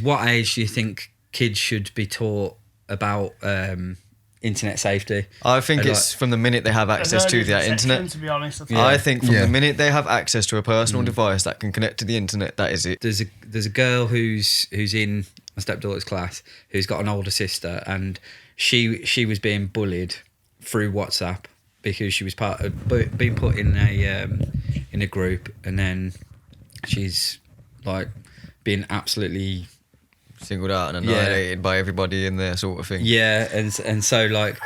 What age do you think kids should be taught about internet safety? I think it's from the minute they have access to the internet. To be honest, I think from the minute they have access to a personal device that can connect to the internet, that is it. There's a girl who's in my stepdaughter's class who's got an older sister, and she was being bullied through WhatsApp because she was part of being put in a group, and then she's like being absolutely singled out and annihilated by everybody in there, sort of thing. Yeah, and so like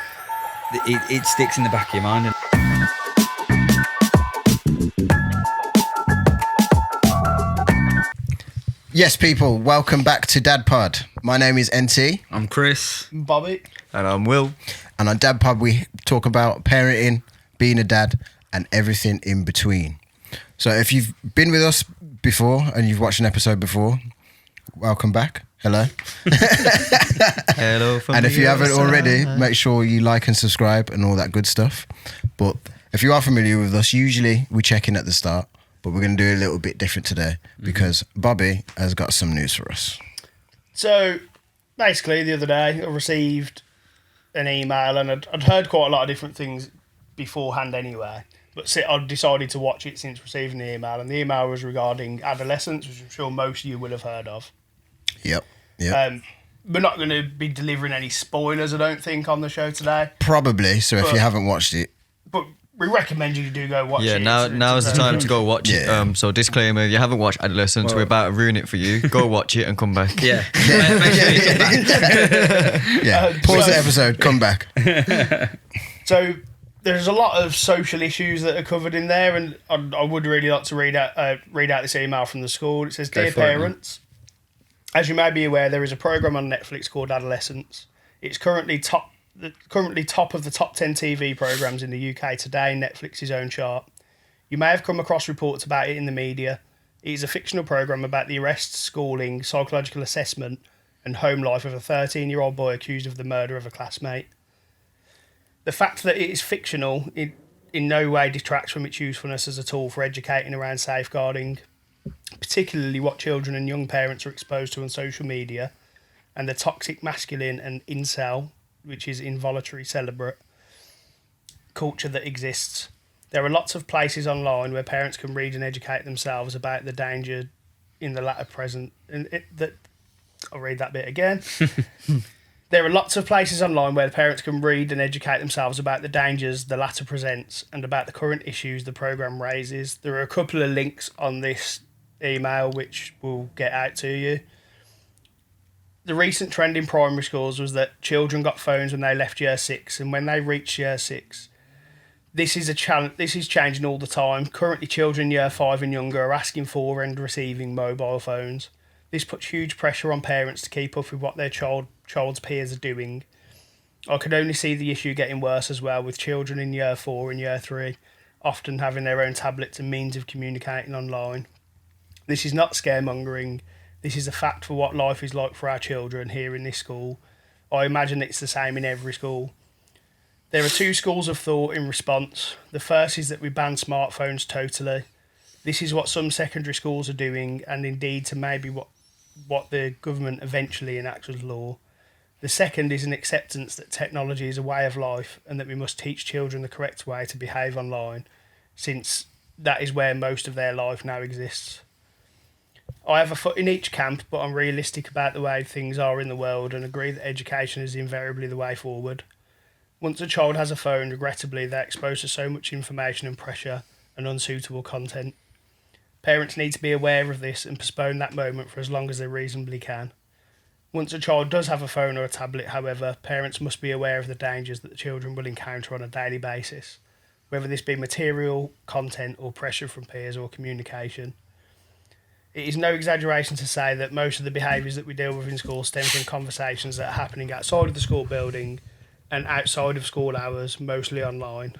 it sticks in the back of your mind. Yes, people, welcome back to DadPod. My name is NT. I'm Chris. Bobby. And I'm Will. And on DadPod, we talk about parenting, being a dad, and everything in between. So if you've been with us before and you've watched an episode before, welcome back. Hello. Hello. And if you haven't already, make sure you like and subscribe and all that good stuff. But if you are familiar with us, usually we check in at the start, but we're going to do a little bit different today because Bobby has got some news for us. So basically the other day I received an email, and I'd heard quite a lot of different things beforehand anyway, but I'd decided to watch it since receiving the email, and the email was regarding Adolescence, which I'm sure most of you will have heard of. Yep. We're not going to be delivering any spoilers, I don't think, on the show today. Probably. So if you haven't watched it, but we recommend you do go watch it. Yeah, now is the time to go watch it. So disclaimer, you haven't watched Adolescence, we're about to ruin it for you. Go watch it and come back. Yeah. Make sure you come back. Pause the episode, come back. So there's a lot of social issues that are covered in there, and I would really like to read out this email from the school. It says, "Dear parents, as you may be aware, there is a programme on Netflix called Adolescence. It's currently top of the top 10 TV programmes in the UK today in Netflix's own chart. You may have come across reports about it in the media. It is a fictional programme about the arrest, schooling, psychological assessment and home life of a 13-year-old boy accused of the murder of a classmate. The fact that it is fictional in no way detracts from its usefulness as a tool for educating around safeguarding, particularly what children and young parents are exposed to on social media, and the toxic masculine and incel, which is involuntary celibate, culture that exists. There are lots of places online where parents can read and educate themselves about the danger in the latter present. I'll read that bit again. There are lots of places online where parents can read and educate themselves about the dangers the latter presents and about the current issues the programme raises. There are a couple of links on this email which we'll get out to you. The recent trend in primary schools was that children got phones when they left year 6, and when they reached year 6, this is changing all the time. Currently, children in year 5 and younger are asking for and receiving mobile phones. This puts huge pressure on parents to keep up with what their child's peers are doing. I could only see the issue getting worse as well, with children in year 4 and year 3 often having their own tablets and means of communicating online. This is not scaremongering. This is a fact for what life is like for our children here in this school. I imagine it's the same in every school. There are two schools of thought in response. The first is that we ban smartphones totally. This is what some secondary schools are doing, and indeed to maybe what the government eventually enacts as law. The second is an acceptance that technology is a way of life and that we must teach children the correct way to behave online, since that is where most of their life now exists. I have a foot in each camp, but I'm realistic about the way things are in the world and agree that education is invariably the way forward. Once a child has a phone, regrettably, they're exposed to so much information and pressure and unsuitable content. Parents need to be aware of this and postpone that moment for as long as they reasonably can. Once a child does have a phone or a tablet, however, parents must be aware of the dangers that the children will encounter on a daily basis, whether this be material, content, or pressure from peers or communication. It is no exaggeration to say that most of the behaviours that we deal with in school stem from conversations that are happening outside of the school building and outside of school hours, mostly online.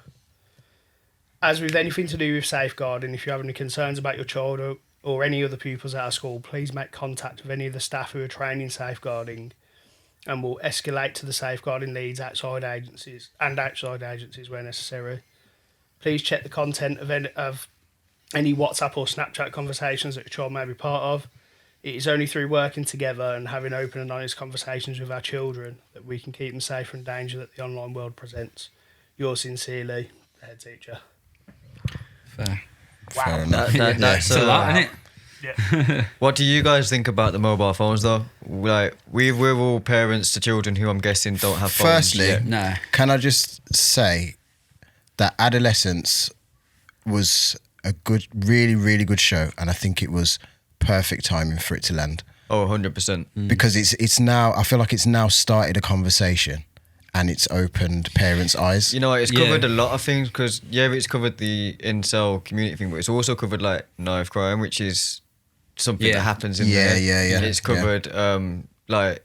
As with anything to do with safeguarding, if you have any concerns about your child or any other pupils at our school, please make contact with any of the staff who are trained in safeguarding, and will escalate to the safeguarding leads outside agencies where necessary. Please check the content of any WhatsApp or Snapchat conversations that your child may be part of. It is only through working together and having open and honest conversations with our children that we can keep them safe from danger that the online world presents. Yours sincerely, the head teacher. Fair. Wow. Fair enough. That's It's a lot, isn't it? Yeah. What do you guys think about the mobile phones, though? Like, we're all parents to children who I'm guessing don't have phones Firstly, yet. No. can I just say that Adolescence was a good, really, really good show, and I think it was perfect timing for it to land Oh, 100%. because it's now. I feel like it's now started a conversation, and it's opened parents' eyes. You know, it's Yeah. covered a lot of things because, it's covered the incel community thing, but it's also covered, like, knife crime, which is something Yeah. that happens in Yeah, there. yeah. It's covered, like,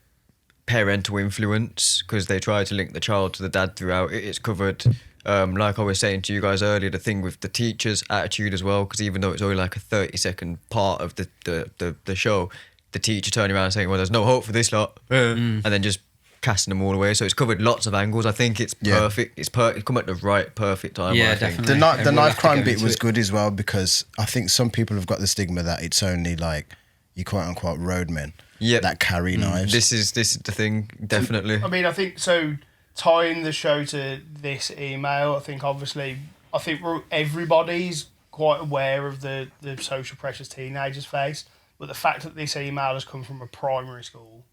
parental influence because they try to link the child to the dad throughout it. It's covered, like I was saying to you guys earlier, the thing with the teacher's attitude as well, because even though it's only like a 30-second part of the show, the teacher turning around and saying, well, there's no hope for this lot, and then just casting them all away. So it's covered lots of angles. I think it's Yeah. perfect. It's come at the right, perfect time. Yeah, I think. definitely. The Everyone knife has to crime go bit into was it. good as well because I think some people have got the stigma that it's only like you quote unquote roadmen Yep. that carry knives. This is the thing, definitely. I mean, I think so. Tying the show to this email, I think everybody's quite aware of the social pressures teenagers face, but the fact that this email has come from a primary school,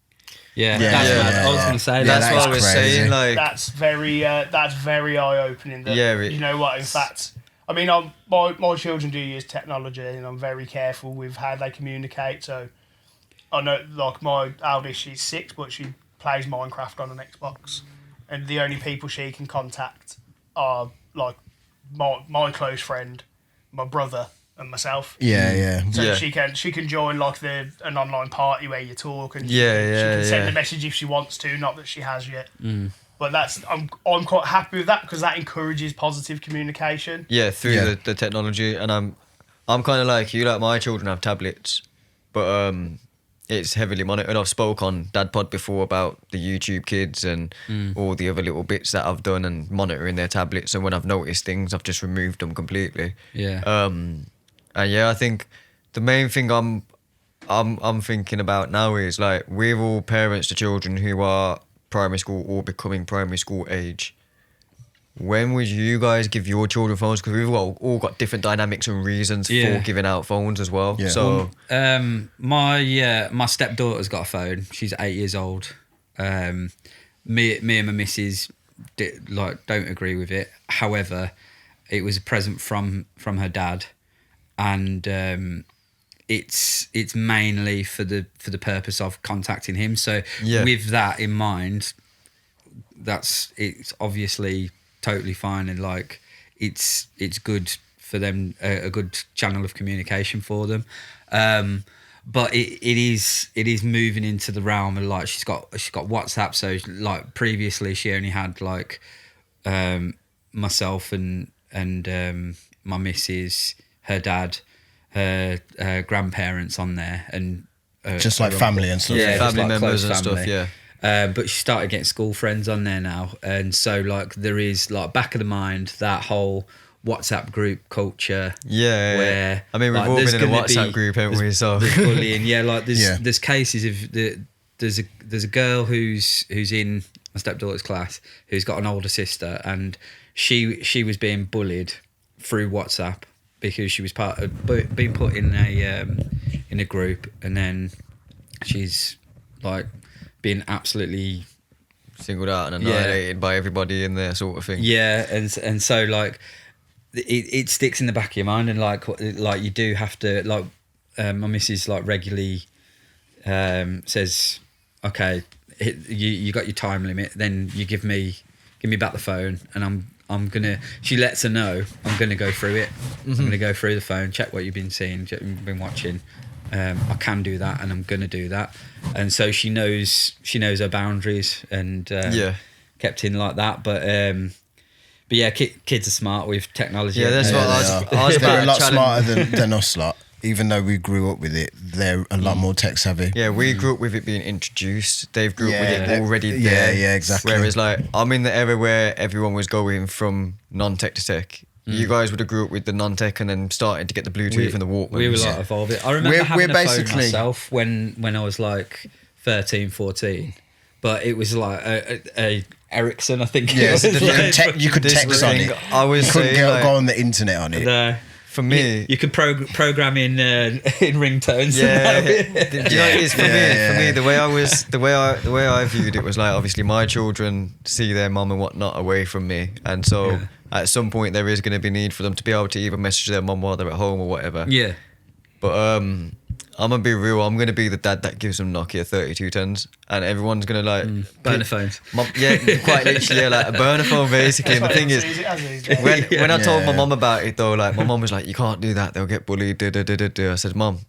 Yeah, Yeah, that's yeah, mad. yeah, I was yeah. going to say Yeah, that. That's that what is I was crazy. saying. Like, that's very eye opening. Yeah, You know what? In fact, I mean, my children do use technology, and I'm very careful with how they communicate. So I know, like my eldest, she's 6, but she plays Minecraft on an Xbox, and the only people she can contact are like my close friend, my brother, and myself. yeah. So Yeah. she can join like an online party where you talk, and Yeah, she yeah, can send yeah. a message if she wants to. Not that she has yet. But I'm quite happy with that because that encourages positive communication. yeah, through Yeah. the technology, and I'm kind of like you. Like, my children have tablets, but it's heavily monitored. I've spoke on DadPod before about the YouTube Kids and all the other little bits that I've done and monitoring their tablets. And when I've noticed things, I've just removed them completely. Yeah. And yeah, I think the main thing I'm thinking about now is, like, we're all parents to children who are primary school or becoming primary school age. When would you guys give your children phones? Because we've all got different dynamics and reasons Yeah. for giving out phones as well. Yeah. So My stepdaughter's got a phone. She's 8 years old. Me and my missus don't agree with it. However, it was a present from her dad, and it's mainly for the purpose of contacting him. So Yeah. with that in mind, it's obviously totally fine, and like it's good for them, a good channel of communication for them. But it is moving into the realm of, like, she's got WhatsApp. So like previously she only had like myself and my missus, her dad, her grandparents on there, and Just like family and stuff. Yeah, just family like members close and stuff, family. yeah. But she started getting school friends on there now, and so like there is, like, back of the mind, that whole WhatsApp group culture. Yeah, where I mean, we've like, all there's been in a gonna WhatsApp be- group, haven't we? there's- So there's bullying. Yeah, like Yeah. there's cases of there's a girl who's in my stepdaughter's class who's got an older sister, and she was being bullied through WhatsApp because she was part of being put in a group, and then she's like being absolutely singled out and annihilated by everybody in there, sort of thing. yeah, and so like it sticks in the back of your mind, and like you do have to, like, my missus like regularly says, okay, you got your time limit, then you give me back the phone, and I'm gonna, she lets her know I'm gonna go through it. I'm gonna go through the phone, check what you've been seeing, check what you've been watching. I can do that, and I'm gonna do that, and so she knows her boundaries, and kept in like that. But yeah, kids are smart with technology. Yeah, that's what I was They're a about lot to challenge. smarter than us lot. Even though we grew up with it, they're a lot more tech savvy. Yeah, we grew up with it being introduced. They've grew up with Yeah, it already yeah, there. yeah, exactly. Whereas, like, I'm in the era where everyone was going from non-tech to tech, You guys would have grew up with the non-tech and then started to get the Bluetooth and the Walkman. We were like evolving. I remember having we're a phone basically- myself when I was like 13, 14. But it was like a Ericsson, I think. Yeah, it was. you could This text on thing, it. I was You couldn't saying, go on the internet on it. No. for me, You could program in ringtones. yeah, you know, it's for me. Yeah. For me, the way I viewed it was like, obviously my children see their mum and whatnot away from me, and so at some point there is going to be need for them to be able to either message their mum while they're at home or whatever. Yeah. But I'm gonna be real. I'm gonna be the dad that gives them Nokia 3210s, and everyone's gonna like Burner phones. Yeah, quite literally, yeah, like a burner phone basically. And the thing is, when I told my mum about it though, like my mum was like, "You can't do that. They'll get bullied." I said, "Mum,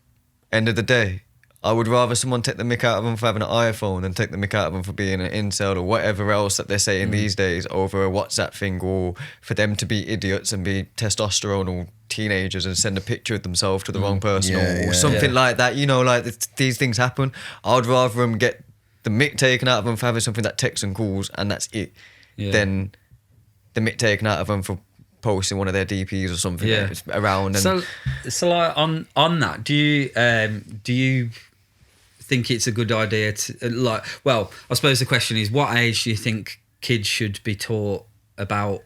end of the day, I would rather someone take the mick out of them for having an iPhone than take the mick out of them for being an incel or whatever else that they're saying these days over a WhatsApp thing, or for them to be idiots and be testosterone or teenagers and send a picture of themselves to the wrong person or something like that. You know, like these things happen. I'd rather them get the mick taken out of them for having something that texts and calls and that's it, than the mick taken out of them for posting one of their DPs or something around. And so like on that, do you think it's a good idea to like? Well, I suppose the question is, what age do you think kids should be taught about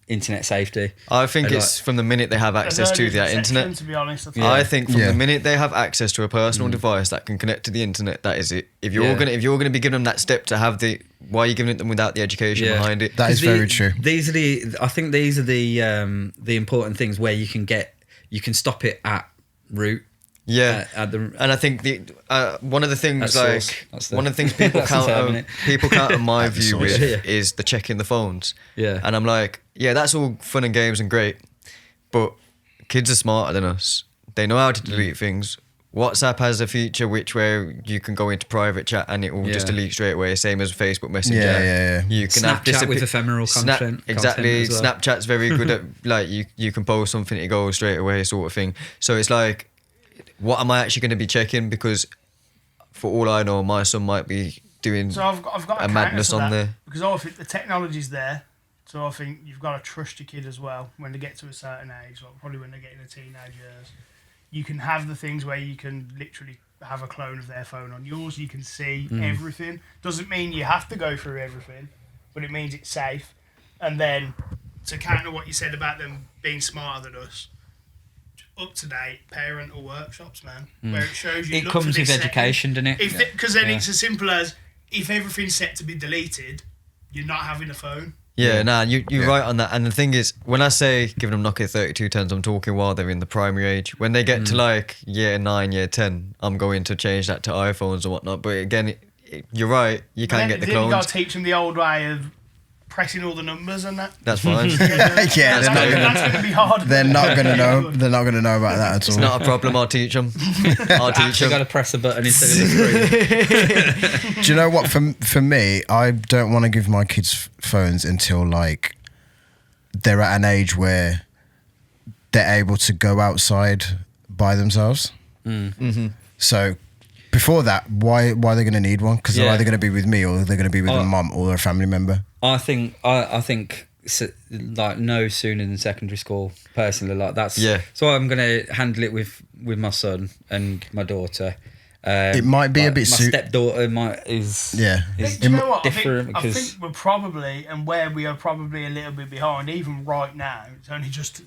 internet safety? I think it's from the minute they have access to the internet. To be honest, I think from the minute they have access to a personal device that can connect to the internet, that is it. If you're gonna be giving them that step to have why are you giving it them without the education behind it? That is very true. These are the important things where you can stop it at root. Yeah, and I think one of the things one of the things people counter my view with is the checking the phones. Yeah, and I'm like, yeah, that's all fun and games and great, but kids are smarter than us. They know how to delete things. WhatsApp has a feature where you can go into private chat and it will just delete straight away, same as Facebook Messenger. Yeah. You can Snapchat with ephemeral content. Exactly. Content as well. Snapchat's very good at like you can post something, it goes straight away, sort of thing. So it's like, what am I actually going to be checking? Because for all I know, my son might be doing I've got a madness on there. Because I think the technology's there. So I think you've got to trust your kid as well when they get to a certain age, like probably when they get in the teenage years. You can have the things where you can literally have a clone of their phone on yours. You can see everything. Doesn't mean you have to go through everything, but it means it's safe. And then to counter what you said about them being smarter than us, up to date parental workshops, man, where it shows you. It comes with education, doesn't it? Because then it's as simple as if everything's set to be deleted, you're not having a phone. Yeah, you're right on that. And the thing is, when I say giving them Nokia 3210s, I'm talking while they're in the primary age. When they get to like year 9, year 10, I'm going to change that to iPhones and whatnot. But again, you're right, you can get the Then you got clones. to teach them the old way of pressing all the numbers and that. That's fine. That's going to be hard. They're not going to know. They're not going to know about that at all. It's not a problem. I'll teach them. You got to press a button instead of the screen. Do you know what? For me, I don't want to give my kids phones until like they're at an age where they're able to go outside by themselves. So before that, why are they going to need one? Because they're either going to be with me or they're going to be with a mum or a family member. I think like no sooner than secondary school. Personally, like that's So I'm going to handle it with my son and my daughter. It might be a bit. My stepdaughter is Do you know what? different I because think we're probably, and where we are probably a little bit behind, even right now. It's only just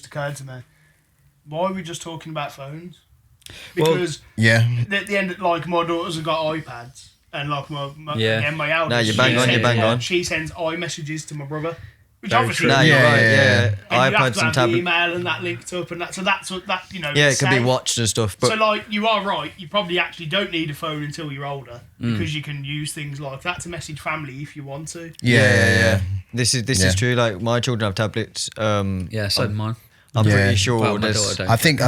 occurred to me. Why are we just talking about phones? Because at the end, like my daughters have got iPads, and like my eldest. No, you bang on. She sends iMessages to my brother, which Very obviously. true. No, you're right. Yeah, And you have iPads to and have the tablets. email and that linked up, and that. So that's what that Yeah, it can be safe. watched and stuff. But So like you are right, you probably actually don't need a phone until you're older because you can use things like that to message family if you want to. Yeah. This is true. Like my children have tablets. so do mine. I'm pretty sure Well, my there's. daughter don't. I think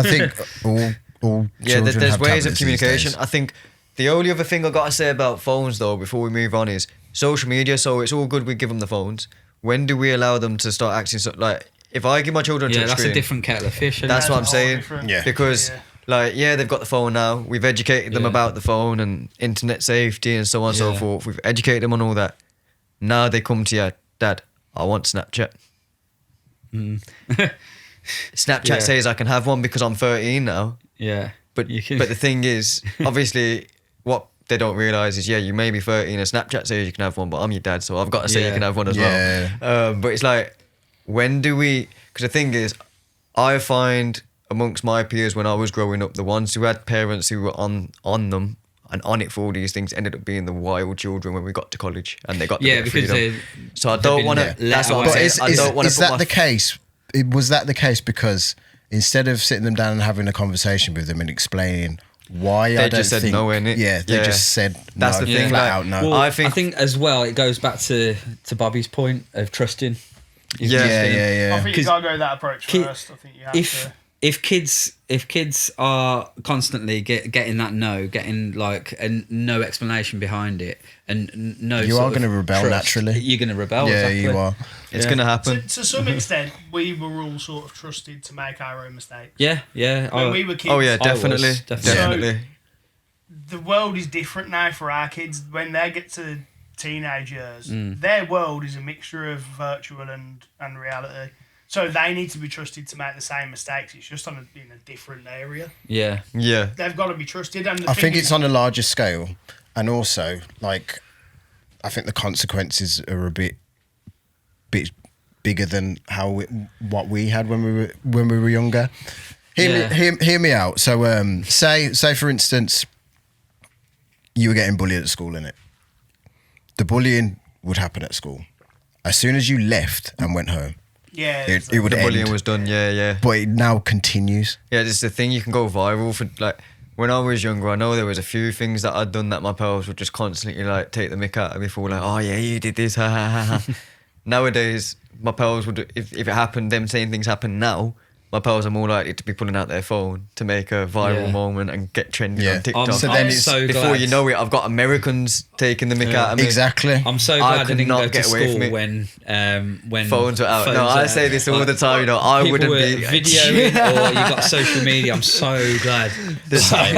all Yeah, children there's have ways of tablets these communication. days. I think the only other thing I got to say about phones though, before we move on, is social media. So it's all good we give them the phones. When do we allow them to start acting like? If I give my children a touch that's screen, a different kettle of fish. Isn't that's it? what I'm That's saying. different. Yeah. Because they've got the phone now. We've educated them Yeah. about the phone and internet safety and so on and so Yeah. forth. We've educated them on all that. Now they come to you, Dad, I want Snapchat. Snapchat Yeah. says I can have one because I'm 13 now. Yeah. But You can- but the thing is, obviously, what they don't realise is, you may be 13 and Snapchat says you can have one, but I'm your dad, so I've got to say you Yeah. can have one as Yeah. well. But it's like, when do we... Because the thing is, I find amongst my peers when I was growing up, the ones who had parents who were on them and on it for all these things ended up being the wild children when we got to college and they got the Yeah, bit of because freedom. So I don't been want to... let That's what I'm away. But saying. I don't want to is put that my... the case? Was that the case because instead of sitting them down and having a conversation with them and explaining why They I don't just said think, no, innit? Yeah, they Yeah. just said That's no, the thing, flat like, out no. Well, I I think- think as well it goes back to Bobby's point of trusting. Yeah. I think you 'Cause can't go that approach ki- first. I think you have to. If kids are constantly getting that no, getting like no explanation behind it, and no, You sort are of gonna rebel trust, naturally. You're going to rebel. Yeah, exactly. you are. It's Yeah. going to happen. To some extent, we were all sort of trusted to make our own mistakes. Yeah, yeah. When we were kids, Oh, yeah, I was, definitely. definitely. Definitely. the world is different now for our kids. When they get to teenage years, Mm. their world is a mixture of virtual and reality. So they need to be trusted to make the same mistakes. It's just in a different area. Yeah, Yeah. They've got to be trusted. And the I thing think is- it's on a larger scale, and also like I think the consequences are a bit bigger than what we had when we were younger. Hear me out. So say for instance, you were getting bullied at school, innit? The bullying would happen at school. As soon as you left and went home, Yeah, it would The end. bullying was done. Yeah, yeah. But it now continues. Yeah, this is the thing. You can go viral for like. When I was younger, I know there was a few things that I'd done that my pals would just constantly like take the mick out of me for, like, oh yeah, you did this, ha ha ha ha. Nowadays, my pals would, if it happened, them saying things happen now, my pals are more likely to be pulling out their phone to make a viral Yeah. moment and get trending Yeah. on TikTok. So then it's- so before glad. you know it, I've got Americans taking the mick out of me. Exactly. I'm so I glad I, could didn't not go to get away school from it. when Phones were out. No, I say this all the time. You know, I people wouldn't were be videoing or you got social media. I'm so glad. Same.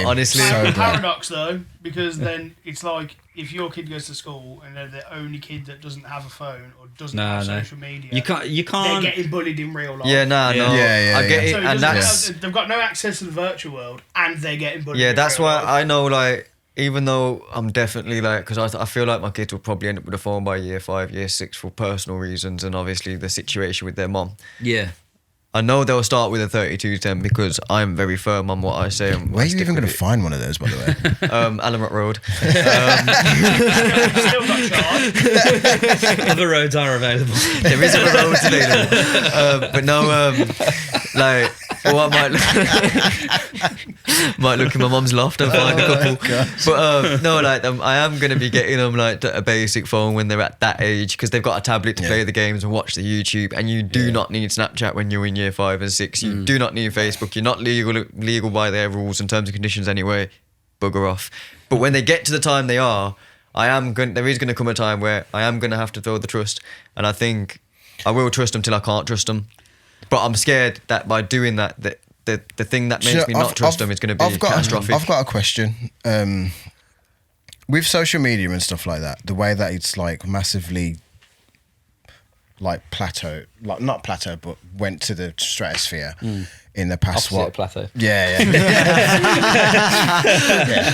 No, honestly. So glad. paradox though, because then it's like if your kid goes to school and they're the only kid that doesn't have a phone or doesn't have No. social media, You they're can't. getting bullied in real life. Yeah, no. Yeah, I get yeah. it, So it and doesn't that's. have- they've got no access to the virtual world and they're getting bullied. Yeah, in that's real why life. I know, like, even though I'm definitely, like, because I feel like my kids will probably end up with a phone by year 5, year 6 for personal reasons and obviously the situation with their mom. Yeah. I know they'll start with a 3210 because I'm very firm on what I say. And Where I are you stick even with going to it. find one of those, by the way? Alamut Road. Still got charged. Other roads are available. There is other roads available. But no, like, well, I might look in my mum's loft and find a couple. But no, like, I am going to be getting them like a basic phone when they're at that age because they've got a tablet to play the games and watch the YouTube. And you do not need Snapchat when you're in year 5 and 6. You do not need Facebook. You're not legal by their rules and terms and conditions anyway. Bugger off. But when they get to the time they are, there is going to come a time where I am going to have to throw the trust. And I think I will trust them till I can't trust them. But I'm scared that by doing that, the thing that makes me not trust them is going to be catastrophic. I've got a question. With social media and stuff like that, the way that it's like massively like plateau, like not plateau, but went to the stratosphere in the past. Opposite of plateau. Yeah. I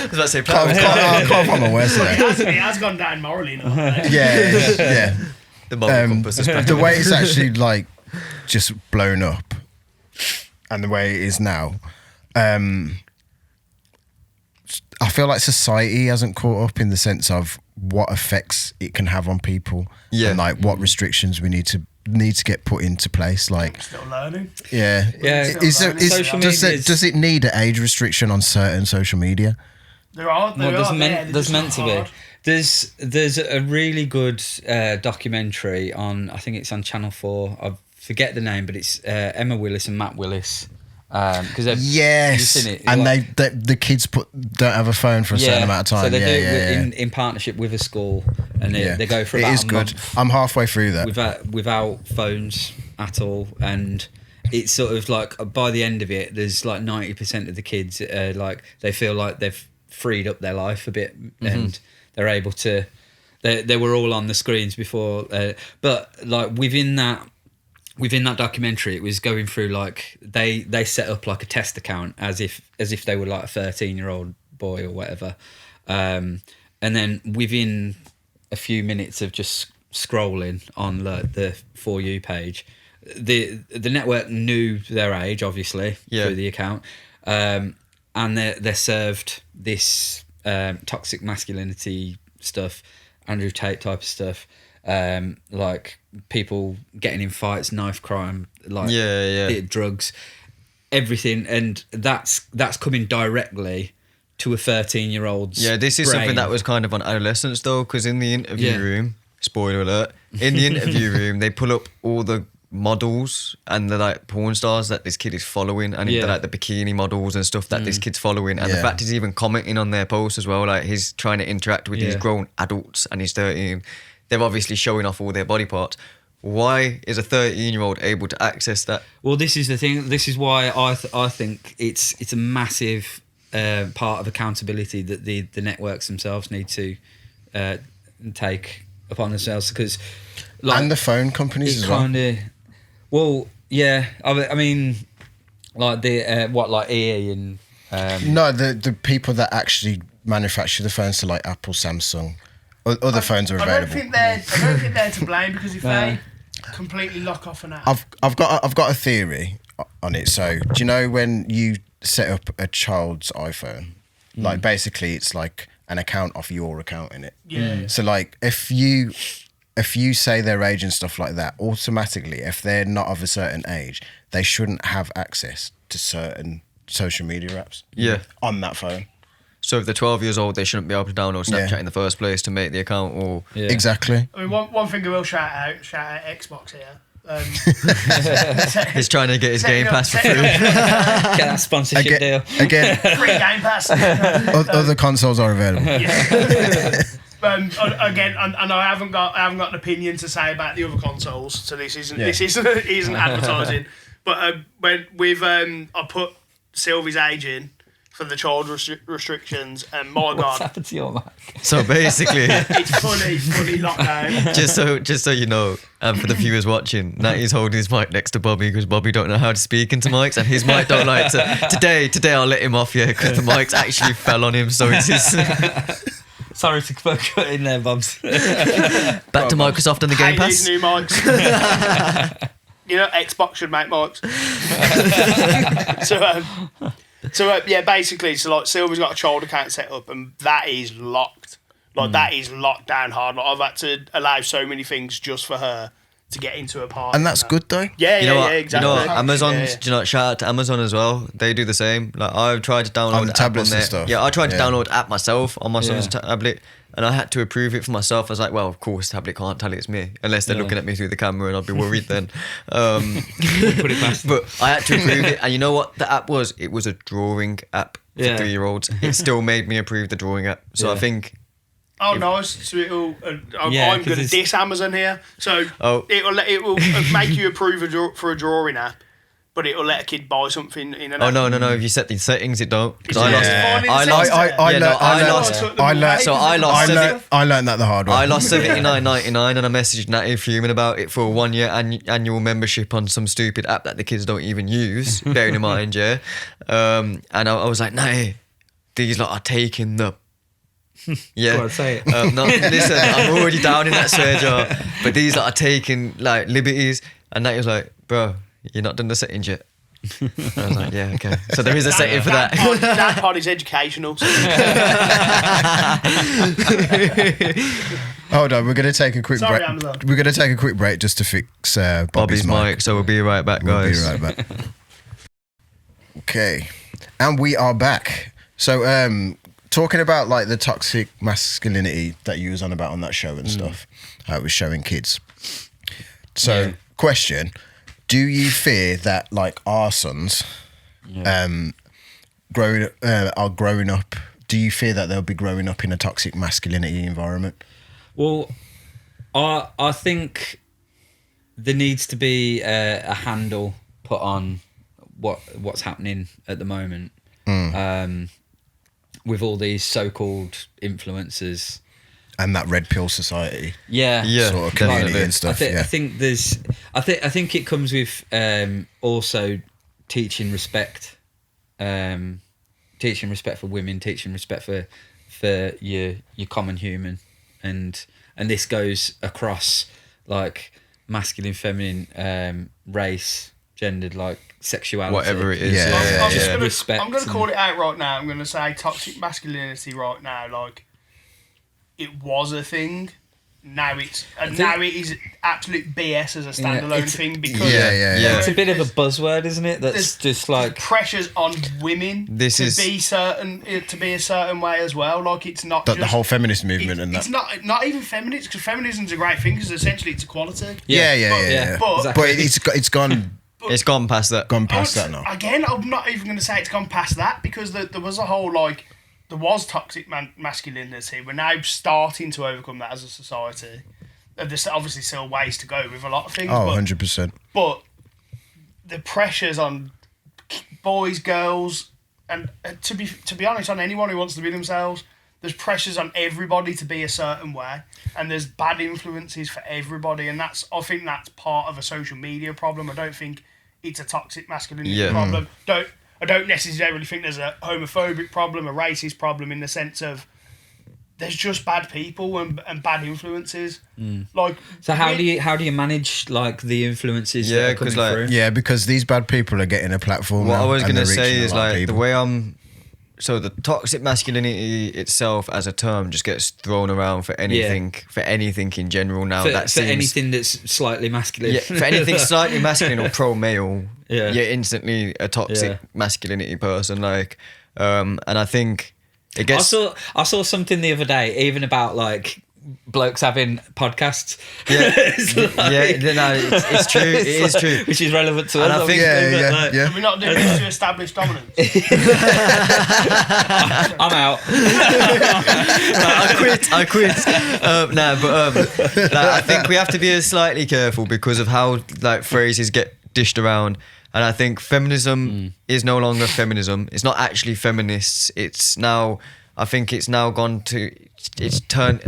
was about to say, Can't find my words today. It has gone down morally enough. Yeah. the moral compass is The way it's actually like just blown up and the way it is now, I feel like society hasn't caught up in the sense of what effects it can have on people Yeah. and like what restrictions we need to get put into place. Like, Still learning. yeah. Yeah. Social media is- Does it need an age restriction on certain social media? Well, There's meant to be. There's a really good documentary on, I think it's on Channel 4. I forget the name, but it's Emma Willis and Matt Willis. Because Yes, you've seen it. and Like- the kids don't have a phone for a certain amount of time. So they do yeah. in partnership with a school, and Yeah. they go for It about is a good. month I'm halfway through that. without phones at all, and it's sort of like by the end of it, there's like 90% of the kids like they feel like they've freed up their life a bit, and they're able to. They were all on the screens before, but like within that within that documentary, it was going through like they set up like a test account as if they were like a 13-year-old boy or whatever, and then within a few minutes of just scrolling on the For You page, the network knew their age obviously through the account, and they're served this toxic masculinity stuff, Andrew Tate type of stuff. Like people getting in fights, knife crime, like drugs, everything, and that's coming directly to a 13-year-old's this is brain. something that was kind of on Adolescence though, because in the interview room, spoiler alert, in the interview room they pull up all the models and the like porn stars that this kid is following, and the, like the bikini models and stuff that this kid's following, and the fact he's even commenting on their posts as well, like he's trying to interact with these grown adults and he's 13. They're obviously showing off all their body parts. Why is a 13-year-old able to access that? Well, this is the thing. This is why I think it's a massive part of accountability that the networks themselves need to take upon themselves, because like, and the phone companies as well. Well, yeah. I mean, like the like EE and no, the people that actually manufacture the phones, so like Apple, Samsung. Other phones are available. I don't think they're to blame, because if they completely lock off an app. I've got a theory on it. So do you know when you set up a child's iPhone, like basically it's like an account off your account in it. Yeah. So like if you say their age and stuff like that, automatically if they're not of a certain age, they shouldn't have access to certain social media apps. Yeah. On that phone. So if they're 12 years old, they shouldn't be able to download Snapchat in the first place to make the account. Or Exactly. I mean, one thing I will shout out Xbox here. He's trying to get his Game Pass for free. get that sponsorship deal. Again, free Game Pass. Other consoles are available. Yeah. Again, and I haven't got an opinion to say about the other consoles, so this isn't advertising. But I put Sylvie's age in for the child restrictions, and my What's God, happened to your mic? So basically, it's fully locked down. just so you know, and for the viewers watching, Natty's holding his mic next to Bobby because Bobby don't know how to speak into mics, and his mic don't like to. Today I'll let him off, because the mics actually fell on him, so it is. Sorry to cut in there, Bobs. Back to Microsoft and the Game Pass. These new mics. You know, Xbox should make mics. So basically, like Sylvia's got a child account set up, and that is locked. Like that is locked down hard. Like I've had to allow so many things just for her to get into a party. And that's good though. Yeah, exactly. You know what? Amazon's, do you know, shout out to Amazon as well. They do the same. Like I've tried to download On the tablets and stuff. Yeah, I tried to download the app myself on my son's tablet, and I had to approve it for myself. I was like, well, of course, tablet can't tell it's me unless they're looking at me through the camera, and I'd be worried then. Put it past But I had to approve it, and you know what the app was? It was a drawing app for 3-year-olds. It still made me approve the drawing app. So I think. Oh, nice. So it'll. I'm going to diss Amazon here. So it will make you approve for a drawing app, but it'll let a kid buy something in an app. No. If you set the settings, it don't. Because I learned that the hard way. I lost $79.99 and I messaged Natty fuming about it for a 1 year annual membership on some stupid app that the kids don't even use. Bearing in mind, and I was like, Natty, these lot are taking the. Yeah. Go on, say it. No, listen, I'm already down in that swear jar. But these lot are taking like liberties, and Natty was like, bro, you're not done the settings yet. And I was like, yeah, okay. So there is a setting for that. DadPod is educational. Hold on, we're gonna take a quick break. Amazon. We're gonna take a quick break just to fix Bobby's mic. So we'll be right back, guys. We'll be right back. Okay, and we are back. So, talking about like the toxic masculinity that you was on about on that show and stuff, how it was showing kids. So, question: do you fear that like our sons, are growing up? Do you fear that they'll be growing up in a toxic masculinity environment? Well, I think there needs to be a handle put on what's happening at the moment. With all these so-called influencers and that red pill society Yeah. sort of community definitely. and stuff. I think it comes with also teaching respect, teaching respect for women, teaching respect for your common human, and this goes across like masculine, feminine, race, gendered, like sexuality, Whatever it is. Yeah, I'm just yeah. gonna, Respect I'm going to and- call it out right now. I'm going to say toxic masculinity right now. Like, it was a thing. Now it is absolute BS as a standalone it's- thing because Yeah. It's a bit of a buzzword, isn't it? That's there's- just like pressures on women This to is- be a certain way as well. Like, it's not the just whole feminist movement and that. It's not even feminist, because feminism's a great thing because essentially it's equality. Yeah. But- But it's gone It's gone past that. past that now. Again, I'm not even going to say it's gone past that because there was a whole there was toxic masculinity. We're now starting to overcome that as a society. There's obviously still ways to go with a lot of things. Oh, but 100%. But the pressures on boys, girls, and to be honest, on anyone who wants to be themselves, there's pressures on everybody to be a certain way, and there's bad influences for everybody, and I think that's part of a social media problem. I don't think it's a toxic masculinity problem. I don't necessarily think there's a homophobic problem, a racist problem, in the sense of there's just bad people and bad influences. Like, so. How do you manage like the influences? Yeah, that are coming 'cause, like- through? Yeah, because these bad people are getting a platform. What now, I was and going to they're say reaching a is lot of like the people. way so the toxic masculinity itself as a term just gets thrown around for anything in general now. for, that for seems, anything that's slightly masculine. yeah, for anything slightly masculine or pro male, Yeah. you're instantly a toxic Yeah. masculinity person. Like, and I think it gets. I saw something the other day, even about like blokes having podcasts. Yeah. It's like- It's true. It is like- true. which is relevant to And us. I think- obviously, but, like, We're not doing this to establish dominance. I'm out. I quit. Like, I think we have to be slightly careful because of how like phrases get dished around. And I think feminism is no longer feminism. It's not actually feminists. It's now, I think it's now gone to, it's turned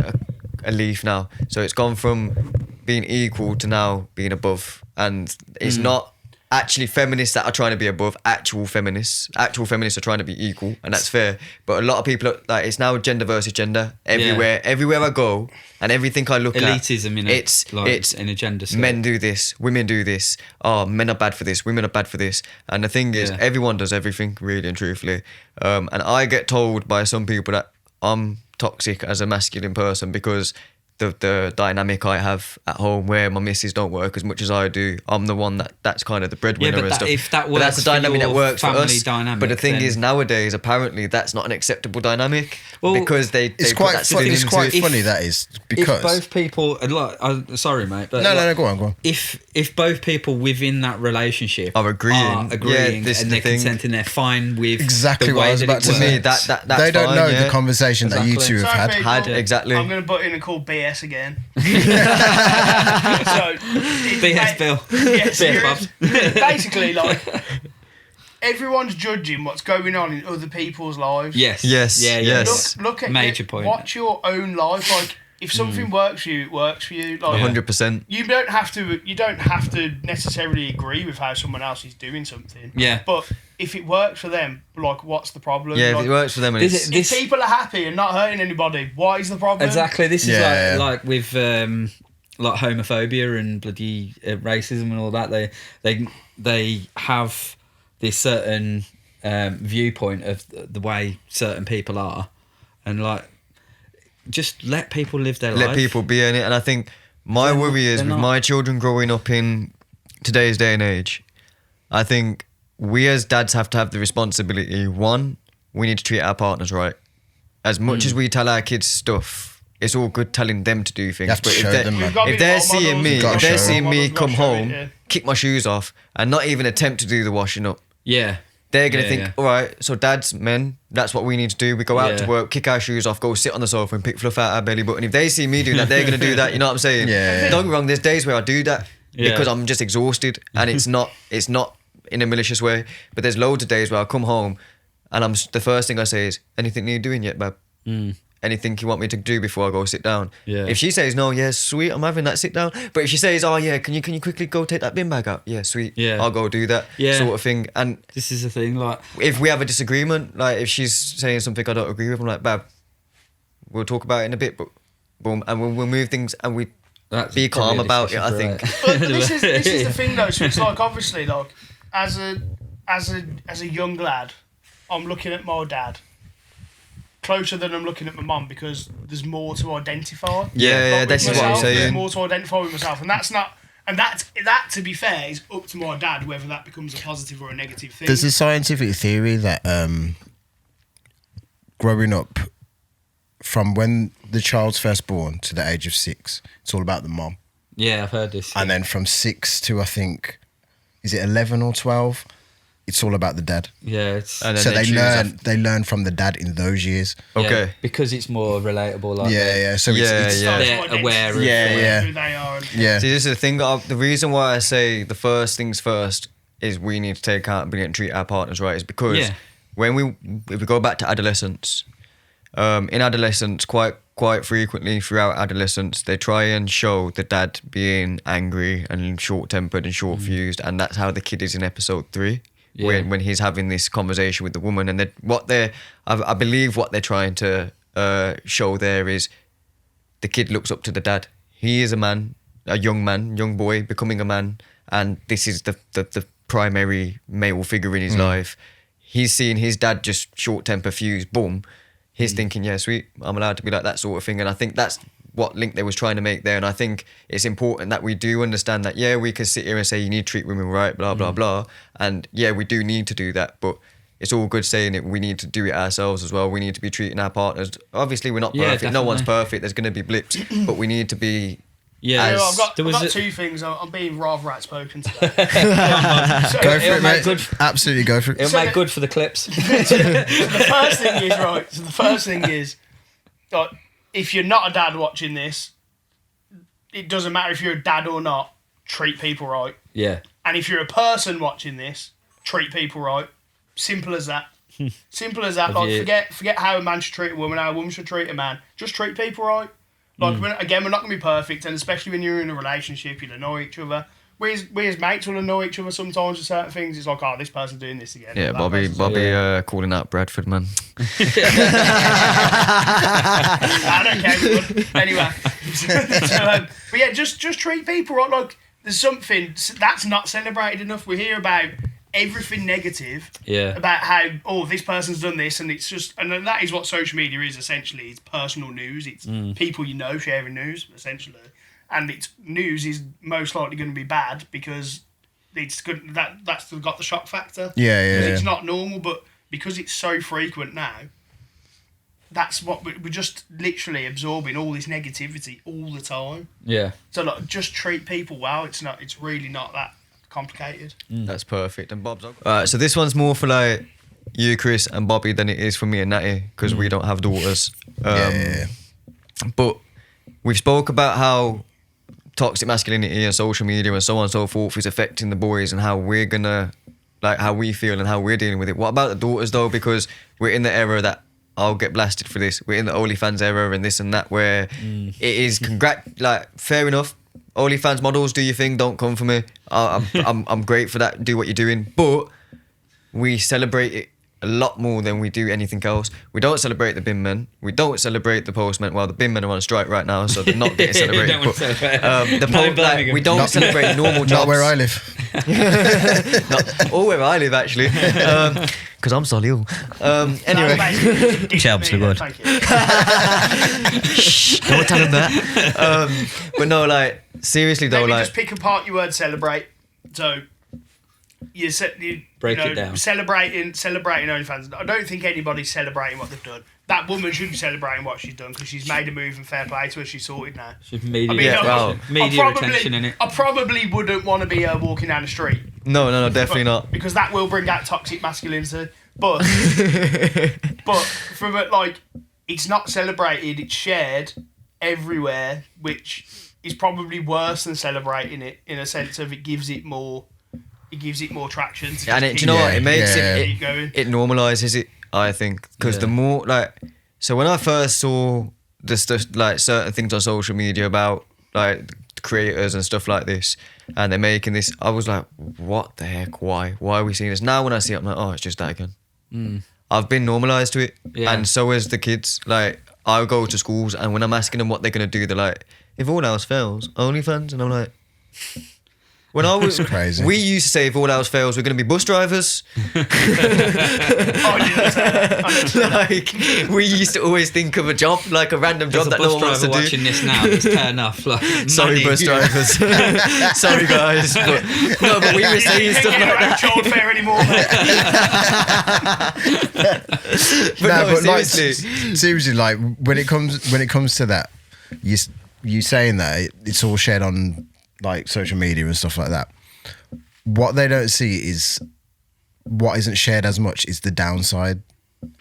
a leaf now. So it's gone from being equal to now being above. And it's not actually feminists that are trying to be above. Actual feminists are trying to be equal, and that's fair. But a lot of people are, like, it's now gender versus gender everywhere I go, and everything I look Elitism at, in it's in a gender set. men do this, women do this. Oh, men are bad for this, women are bad for this. And the thing is, Yeah. everyone does everything, really and truthfully. And I get told by some people that I'm toxic as a masculine person because the dynamic I have at home where my missus don't work as much as I do. I'm the one that's kind of the breadwinner but and that- stuff. if that but that's works the dynamic for that your works for family us. dynamic, But the thing then- is, nowadays, apparently, that's not an acceptable dynamic Well, because they It's put quite that funny. It's into- quite if- funny that is If because both people, sorry mate, but no, go on. If both people within that relationship Are agreeing. Yeah, this is and the they're thing. consenting, they're fine with Exactly the what way I was that about it to To say. me, works. that's They don't fine, know yeah. the conversation that you Exactly. two have Sorry, had. people. Exactly. I'm going to butt in and call BS again. BS Bill. Yeah, BS Bob. basically, like, everyone's judging what's going on in other people's lives. Yes. Yes, Yeah. yes. Look at Major it. point. Watch your own life. Like, if something works for you, it works for you. Like, 100%. you don't have to necessarily agree with how someone else is doing something. Yeah. But if it works for them, like, what's the problem? Yeah, Like, if it works for them, and This- it's, if people are happy and not hurting anybody, what is the problem? Exactly. This is Yeah. like with like homophobia and bloody racism and all that. They have this certain viewpoint of the way certain people are, and like just let people live their life. let people be in it. And I think my They're not- worry is they're with not- my children growing up in today's day and age, I think we as dads have to have the responsibility. One, we need to treat our partners right. As much as we tell our kids stuff, it's all good telling them to do things. have to but show them, man. We've got to if be they're role seeing models, me, we've got to if they're show seeing them. me We've got come to show it, home, yeah. kick my shoes off, and not even attempt to do the washing up, Yeah. they're going to Yeah, think, yeah. all right, so dads, men, that's what we need to do. We go out to Yeah. work, kick our shoes off, go sit on the sofa and pick fluff out our belly button. If they see me doing that, they're going to do that. You know what I'm saying? Yeah. Don't get me wrong, there's days where I do that Yeah. because I'm just exhausted and it's not in a malicious way. But there's loads of days where I come home and the first thing I say is, anything you're doing yet, babe? anything you want me to do before I go sit down? Yeah. If she says no, yeah, sweet, I'm having that sit down. But if she says, oh yeah, can you quickly go take that bin bag out? Yeah, sweet. Yeah. I'll go do that. Yeah. Sort of thing. And This is the thing, like, if we have a disagreement, like if she's saying something I don't agree with, I'm like, Bab, we'll talk about it in a bit, but boom, and we'll move things and we that's be calm probably a about it, I discussion think. for, But this is the thing though. So it's like obviously like as a young lad, I'm looking at my dad closer than I'm looking at my mum because there's more to identify. Yeah, with this is what I'm myself, There's saying. more to identify with myself, and that's not. And that to be fair is up to my dad whether that becomes a positive or a negative thing. There's a scientific theory that growing up, from when the child's first born to the age of 6, it's all about the mom. Yeah, I've heard this. And then from 6 to, I think, is it 11 or 12? It's all about the dad. Yeah, it's And then So they choose learn from the dad in those years. yeah, Okay. because it's more relatable. Like Yeah. So Yeah, it's yeah. They're aware of Yeah. who they are. And yeah. See, this is the thing. The reason why I say the first things first is we need to take accountability and treat our partners right is because Yeah. if we go back to adolescence, in adolescence, quite frequently throughout adolescence, they try and show the dad being angry and short-tempered and short-fused, and that's how the kid is in episode 3. Yeah. When he's having this conversation with the woman, and I believe what they're trying to show there is the kid looks up to the dad. He is a young boy becoming a man, and this is the primary male figure in his life. He's seeing his dad just short temper fuse, boom. He's thinking, yeah, sweet, I'm allowed to be like that sort of thing. And I think that's what link they was trying to make there. And I think it's important that we do understand that, yeah, we can sit here and say you need to treat women right, blah, blah, blah. And yeah, we do need to do that. But it's all good saying it. We need to do it ourselves as well. We need to be treating our partners. Obviously, we're not Yeah, perfect. No one's definitely. perfect. There's going to be blips. But we need to be... Yeah, You know, As- I've there got was 2 things. I'm being rather outspoken today. Go for it'll it, make mate. good- Absolutely go for it. it'll So make the- good for the clips. The first thing is right. So the first thing is, like, if you're not a dad watching this, it doesn't matter if you're a dad or not. Treat people right. Yeah, And if you're a person watching this, treat people right. Simple as that. Simple as that. Have Like you- forget how a man should treat a woman, how a woman should treat a man. Just treat people right. Like we're not gonna be perfect, and especially when you're in a relationship, you'll annoy each other. We as mates will annoy each other sometimes with certain things. It's like, oh, this person's doing this again. Yeah, That Bobby person's- calling out Bradford, man. I don't care. But anyway, but yeah, just treat people right. Like there's something that's not celebrated enough. We hear about everything negative. Yeah. About how this person's done this, and it's just and then that is what social media is essentially. It's personal news. It's people you know sharing news essentially, and it's news is most likely going to be bad because it's good that's got the shock factor. Yeah. Because it's not normal, but because it's so frequent now, that's what we're just literally absorbing all this negativity all the time. yeah. So like, just treat people well. It's really not that complicated. That's perfect. And Bob's alright, so this one's more for like you, Chris, and Bobby than it is for me and Natty because we don't have daughters. Yeah. But we've spoke about how toxic masculinity and social media and so on and so forth is affecting the boys and how we're gonna like how we feel and how we're dealing with it. What about the daughters though? Because we're in the era that I'll get blasted for this. We're in the OnlyFans era and this and that where it is like fair enough. OnlyFans models, do your thing. Don't come for me. I'm great for that. Do what you're doing, but we celebrate it a lot more than we do anything else. We don't celebrate the bin men. We don't celebrate the postmen. Well, the bin men are on strike right now, so they're not getting celebrated. Don't want to but, celebrate. the Not in Birmingham. we don't celebrate normal jobs. Not where I live. Or where I live, actually. Because I'm Solihull. Anyway. Chelmsley Wood. Thank you. Don't tell them that. But no, like, seriously though, Let me like... just pick apart your word celebrate. So Break it down. Celebrating OnlyFans. I don't think anybody's celebrating what they've done. That woman should be celebrating what she's done because she's made a move and fair play to her. She's sorted now. She's media, I mean, Yeah, well, media attention in it. I probably wouldn't want to be walking down the street. No, definitely not. Because that will bring out toxic masculinity. But from it, like, it's not celebrated, it's shared everywhere, which is probably worse than celebrating it in a sense of it gives it more traction. To And just do you know what? It makes keep going. it normalises it, I think. Because Yeah. the more, like, So when I first saw the stuff, like certain things on social media about like creators and stuff like this, and they're making this, I was like, what the heck? Why are we seeing this? Now when I see it, I'm like, oh, it's just that again. I've been normalised to it, and so is the kids. Like, I go to schools, and when I'm asking them what they're gonna do, they're like, if all else fails, OnlyFans, and I'm like. When I was crazy. We used to say if all else fails, we're going to be bus drivers. I didn't say that. Like, we used to always think of a job, like a random job There's that a no bus one wants driver to do. watching this now. Let's turn off. Like, Sorry, money. bus drivers. Sorry, guys. But, no, but we were saying stuff like that. Childcare anymore, mate. But no, like, seriously. seriously, like when it comes to that, you saying that it's all shared on like social media and stuff like that. What they don't see is what isn't shared as much is the downside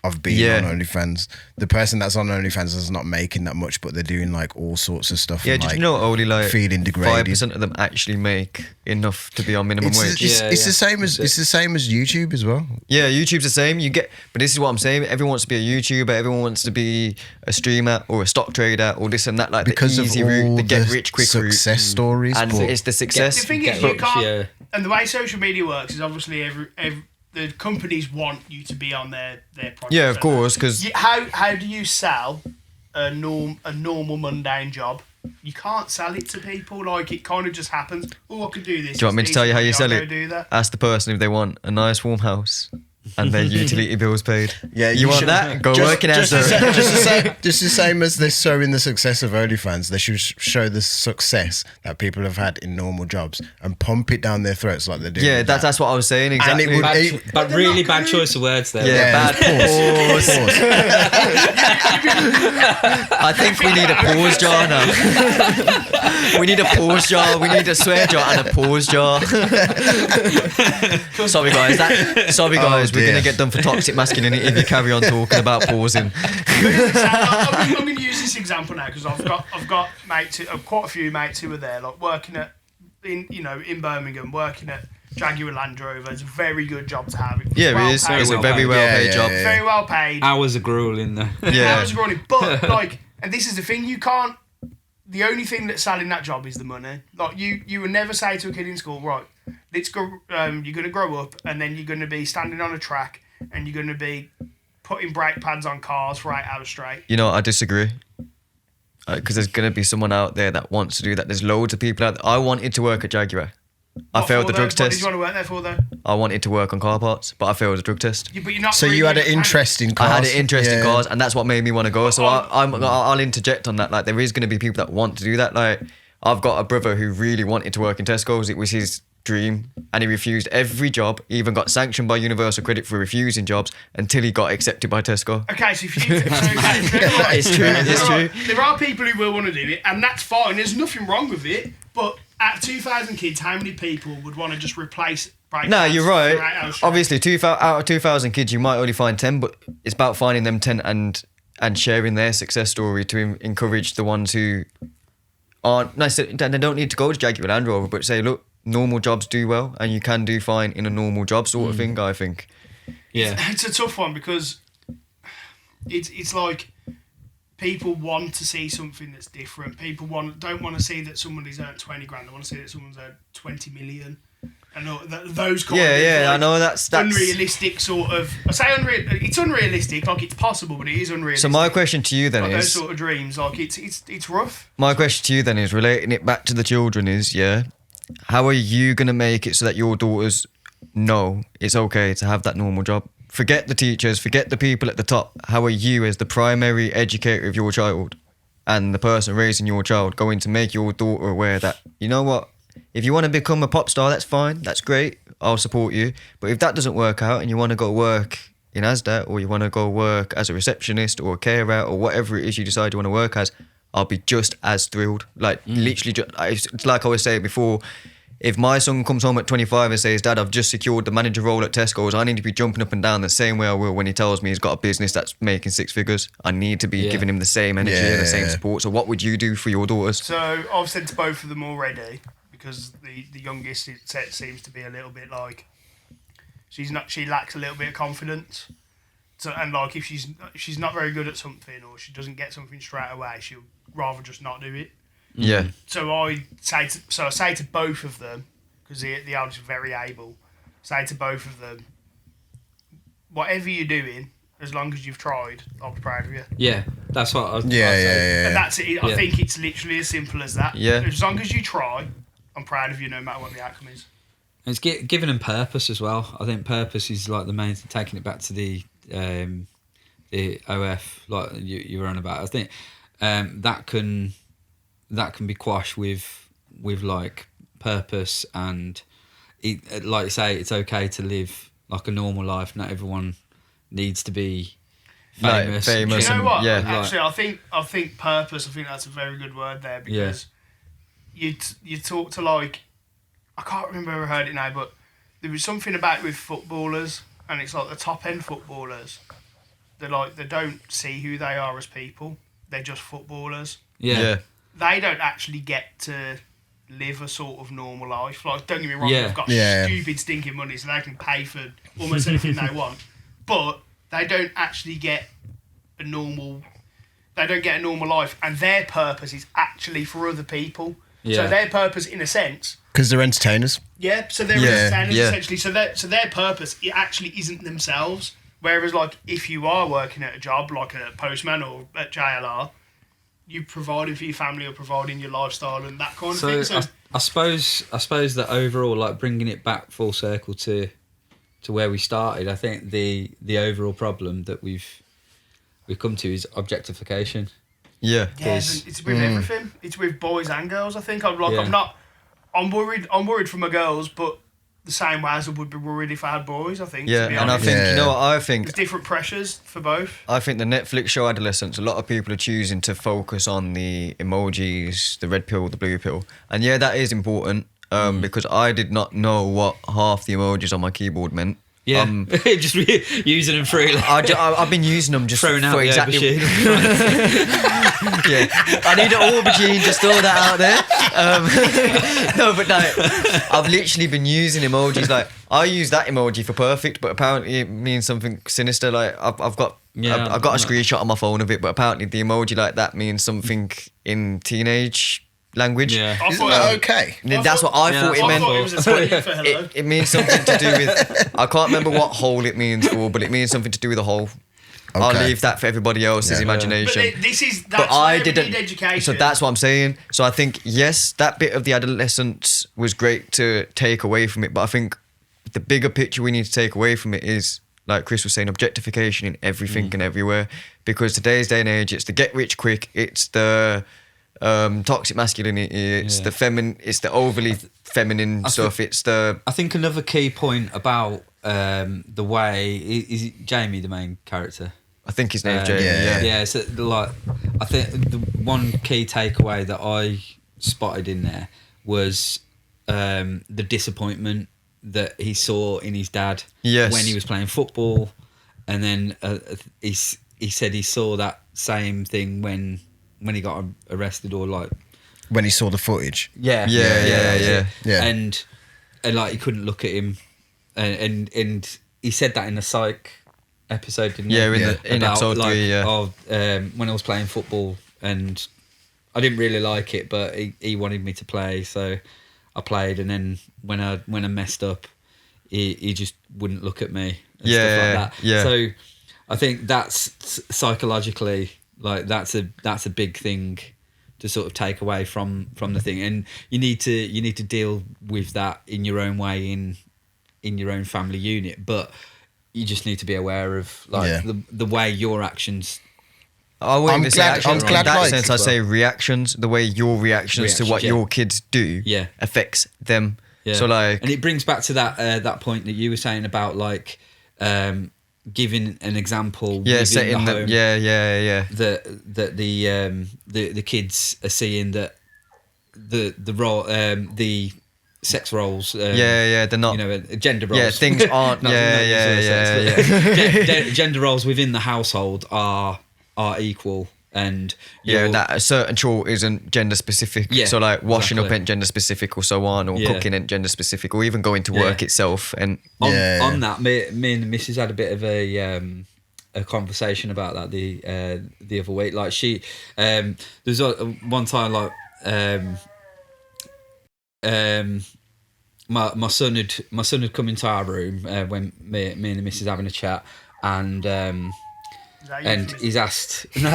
of being on OnlyFans. The person that's on OnlyFans is not making that much, but they're doing like all sorts of stuff. Yeah, and, did like, you know only like feeling degraded? 5% of them actually make enough to be on minimum wage? It's the same as YouTube as well. Yeah, YouTube's the same. But this is what I'm saying. Everyone wants to be a YouTuber. Everyone wants to be a streamer or a stock trader or this and that. Like Because the of easy all route, the get the rich quick route. success stories, And but it's the success. The thing is, you can't. And the way social media works is obviously the companies want you to be on their product. Yeah, of course, because how do you sell a normal mundane job? You can't sell it to people. Like, it kind of just happens. Oh, I could do this. do you want me to tell you how you sell I'll it? go do that. Ask the person if they want a nice warm house and their utility bills paid. yeah, you want should- that? Go just- work in just Asda. just the same as they're showing the success of OnlyFans, they should show the success that people have had in normal jobs and pump it down their throats like they're doing. Yeah, with that. that's what I was saying exactly. And it would- Bad, but they're really not bad gonna- choice of words there. Yeah, bad pause. I think we need a pause jar now. We need a pause jar. We need a swear jar and a pause jar. Sorry guys, we're dear. gonna get done for toxic masculinity if you carry on talking about pausing. I'm going to use this example now because I've got mates, quite a few mates who are there, like working in Birmingham, working at Jaguar Land Rover. It's a very good job to have. Yeah, well it is. paid. It's a very well paid Yeah, job. yeah. Very well paid. Hours of grueling there. Yeah. Hours of running, but like, and this is the thing, you can't. The only thing that's selling that job is the money. Like, you would never say to a kid in school, right, let's go. You're going to grow up, and then you're going to be standing on a track, and you're going to be putting brake pads on cars for 8 hours straight. You know, I disagree. Because there's going to be someone out there that wants to do that. There's loads of people out there. I wanted to work at Jaguar. I failed the drugs What test. did you want to work there for, though? I wanted to work on car parts, but I failed the drug test. But you're not. So really you had an good at interest in cars. I had an interest in Yeah. cars, and that's what made me want to go. So I'll interject on that. Like, there is going to be people that want to do that. Like, I've got a brother who really wanted to work in Tesco's. It was his dream, and he refused every job. He even got sanctioned by Universal Credit for refusing jobs until he got accepted by Tesco. Okay, so if you It's true, it's true. There are people who will want to do it, and that's fine. There's nothing wrong with it. But at 2,000 kids, how many people would want to just replace brake No, pads you're for 8 right. hours straight? Obviously, out of 2,000 kids, you might only find 10, but it's about finding them 10 and sharing their success story to encourage the ones who aren't necessarily, they don't need to go to Jaguar Land Rover, but say, look, normal jobs do well, and you can do fine in a normal job sort of thing, I think. Yeah. It's a tough one because it's like people want to see something that's different. People don't want to see that somebody's earned 20 grand. They want to see that someone's earned 20 million. And those kind of I know that's unrealistic sort of. I say it's unrealistic. Like, it's possible, but it is unrealistic. So my question to you then like those is, sort of dreams. Like, it's rough. my question to you then is, relating it back to the children is, how are you going to make it so that your daughters know it's okay to have that normal job? Forget the teachers, forget the people at the top. How are you, as the primary educator of your child and the person raising your child, going to make your daughter aware that, you know what, if you want to become a pop star, that's fine, that's great, I'll support you. But if that doesn't work out and you want to go work in Asda, or you want to go work as a receptionist or a carer or whatever it is you decide you want to work as, I'll be just as thrilled. Like, literally, it's like I was saying before, if my son comes home at 25 and says, Dad, I've just secured the manager role at Tesco's, I need to be jumping up and down the same way I will when he tells me he's got a business that's making 6 figures. I need to be giving him the same energy and the same support. So what would you do for your daughters? So I've said to both of them already, because the youngest seems to be a little bit like, she lacks a little bit of confidence So, and like if she's not very good at something or she doesn't get something straight away, she'll rather just not do it. Yeah. So I say to both of them, because the eldest is very able. Say to both of them, whatever you're doing, as long as you've tried, I'll be proud of you. Yeah, that's what I was. Yeah. And that's it. I think it's literally as simple as that. Yeah. As long as you try, I'm proud of you, no matter what the outcome is. It's giving them purpose as well. I think purpose is like the main thing. Taking it back to the OF, like you were on about. I think that can be quashed with like purpose and like you say, it's okay to live like a normal life. Not everyone needs to be famous. Do you know what? Yeah. Actually, I think purpose. I think that's a very good word there because you talk to like, I can't remember who I heard it now, but there was something about it with footballers, and it's like the top end footballers. They don't see who they are as people. They're just footballers. Yeah. They don't actually get to live a sort of normal life. Like, don't get me wrong, they've got stupid stinking money, so they can pay for almost anything they want. But they don't actually get a normal. They don't get a normal life, and their purpose is actually for other people. Yeah. So their purpose, in a sense, Because they're entertainers. yeah. So they're entertainers essentially. So their purpose, it actually isn't themselves. Whereas, like, if you are working at a job like a postman or at JLR, you're providing for your family or providing your lifestyle and that kind of thing. So I suppose that overall, like bringing it back full circle to where we started, I think the overall problem that we've come to is objectification. Yeah. it's with everything. It's with boys and girls. I think I'm worried for my girls, but the same way as I would be worried if I had boys. I think. Yeah, to be and I honest. think you know what I think. There's different pressures for both. I think the Netflix show Adolescence, a lot of people are choosing to focus on the emojis, the red pill, the blue pill. And yeah, that is important because I did not know what half the emojis on my keyboard meant. Yeah, just using them through. Like, I've been using them just throwing out for the exactly. aubergine. Yeah, I need an aubergine, just throw that out there. No, but no, I've literally been using emojis. Like, I use that emoji for perfect, but apparently it means something sinister. Like, I've got a screenshot on my phone of it, but apparently the emoji like that means something in teenage language. Yeah. Isn't that okay? That's what I thought it meant. I thought it was a spelling for hello. It means something to do with. I can't remember what hole it means for, but it means something to do with a hole. I'll Okay. leave that for everybody else's imagination. But that's But why I we didn't. need education. So that's what I'm saying. So I think yes, that bit of the adolescence was great to take away from it, but I think the bigger picture we need to take away from it is, like Chris was saying, objectification in everything and everywhere. Because today's day and age, it's the get rich quick, it's the toxic masculinity, it's it's the overly feminine stuff. I think another key point about the way is Jamie the main character. I think his name's Jamie. Yeah. So like, I think the one key takeaway that I spotted in there was the disappointment that he saw in his dad when he was playing football, and then he said he saw that same thing when he got arrested, or like When he saw the footage. Yeah. And like he couldn't look at him, and he said that in the psych episode, didn't he? In episode 3, when I was playing football, and I didn't really like it, but he wanted me to play, so I played, and then when I messed up, he just wouldn't look at me and stuff like that. Yeah. So I think that's psychologically, like that's a big thing to sort of take away from the thing, and you need to deal with that in your own way in your own family unit, but you just need to be aware of the way your actions. I wouldn't even say actions. I'm glad in that like- sense, I say reactions. The way your reactions to what your kids do affects them. Yeah. So like, and it brings back to that point that you were saying about like giving an example. setting the home, that the kids are seeing that the role the sex roles. they're not. Gender roles. Yeah, things aren't. Gender roles within the household are equal, and that a certain chore isn't gender specific. Yeah, so like washing up exactly. ain't gender specific, or so on, or cooking ain't gender specific, or even going to work itself. And on that, me and the missus had a bit of a a conversation about that the other week. Like she, there's one time like my son had come into our room when me and the missus having a chat, and he's asked no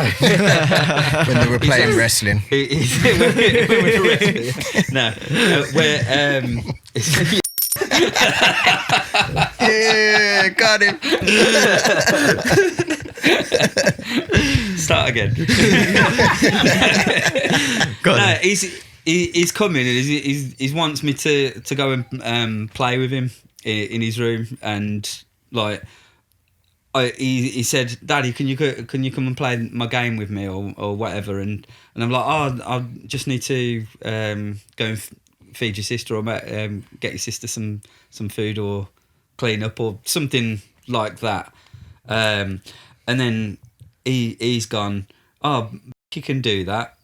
when they were playing wrestling. No, Yeah, got him. Start again. No, he's coming and he wants me to go and play with him in his room, and like he said, "Daddy, can you come and play my game with me or whatever?" And I'm like, "Oh, I just need to go and feed your sister or get your sister some food or clean up or something like that." And then he's gone, "Oh, Becky can do that,"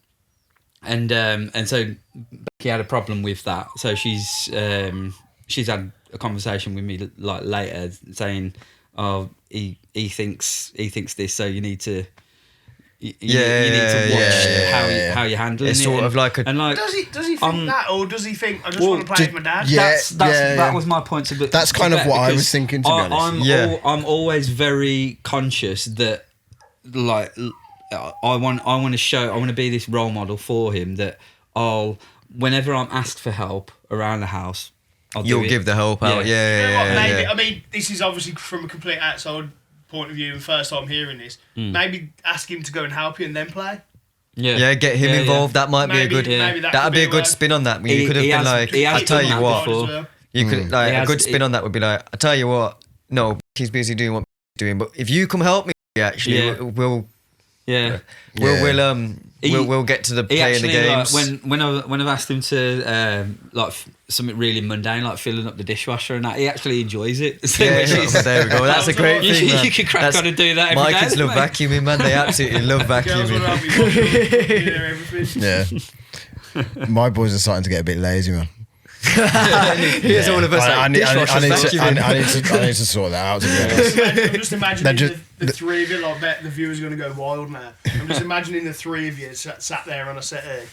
and so Becky had a problem with that. So she's had a conversation with me like later saying, "Oh, he thinks this, so you need to." You need to watch how you're handling it's it. sort of like a... and like, Does he think that, or does he think I just well, want to play with my dad? Yeah. That was my point. That's kind of what I was thinking, to be honest. I'm always very conscious that, like, I want to be this role model for him. That whenever I'm asked for help around the house, You'll give the help out. You know what, maybe, yeah. I mean, this is obviously from a complete outside point of view and first time hearing this. Maybe ask him to go and help you and then play. Yeah, get him involved. That might be a good. That'd be a good spin on that. You could have been like, I tell you what. Well. You could like a good spin on that would be like, I tell you what. No, he's busy doing what he's doing, but if you come help me, actually, we'll get to the playing the games. Like, when I've asked him to like something really mundane like filling up the dishwasher and that, he actually enjoys it. So there we go. That's a great thing. You can crack on and do that every my day. kids love vacuuming, man. They absolutely love vacuuming. Yeah. My boys are starting to get a bit lazy, man. Here's all of us. I need vacuuming. to sort that out, to be honest. I'm just imagining the three of you. I bet the viewers are going to go wild now. I'm just imagining the three of you sat there on a settee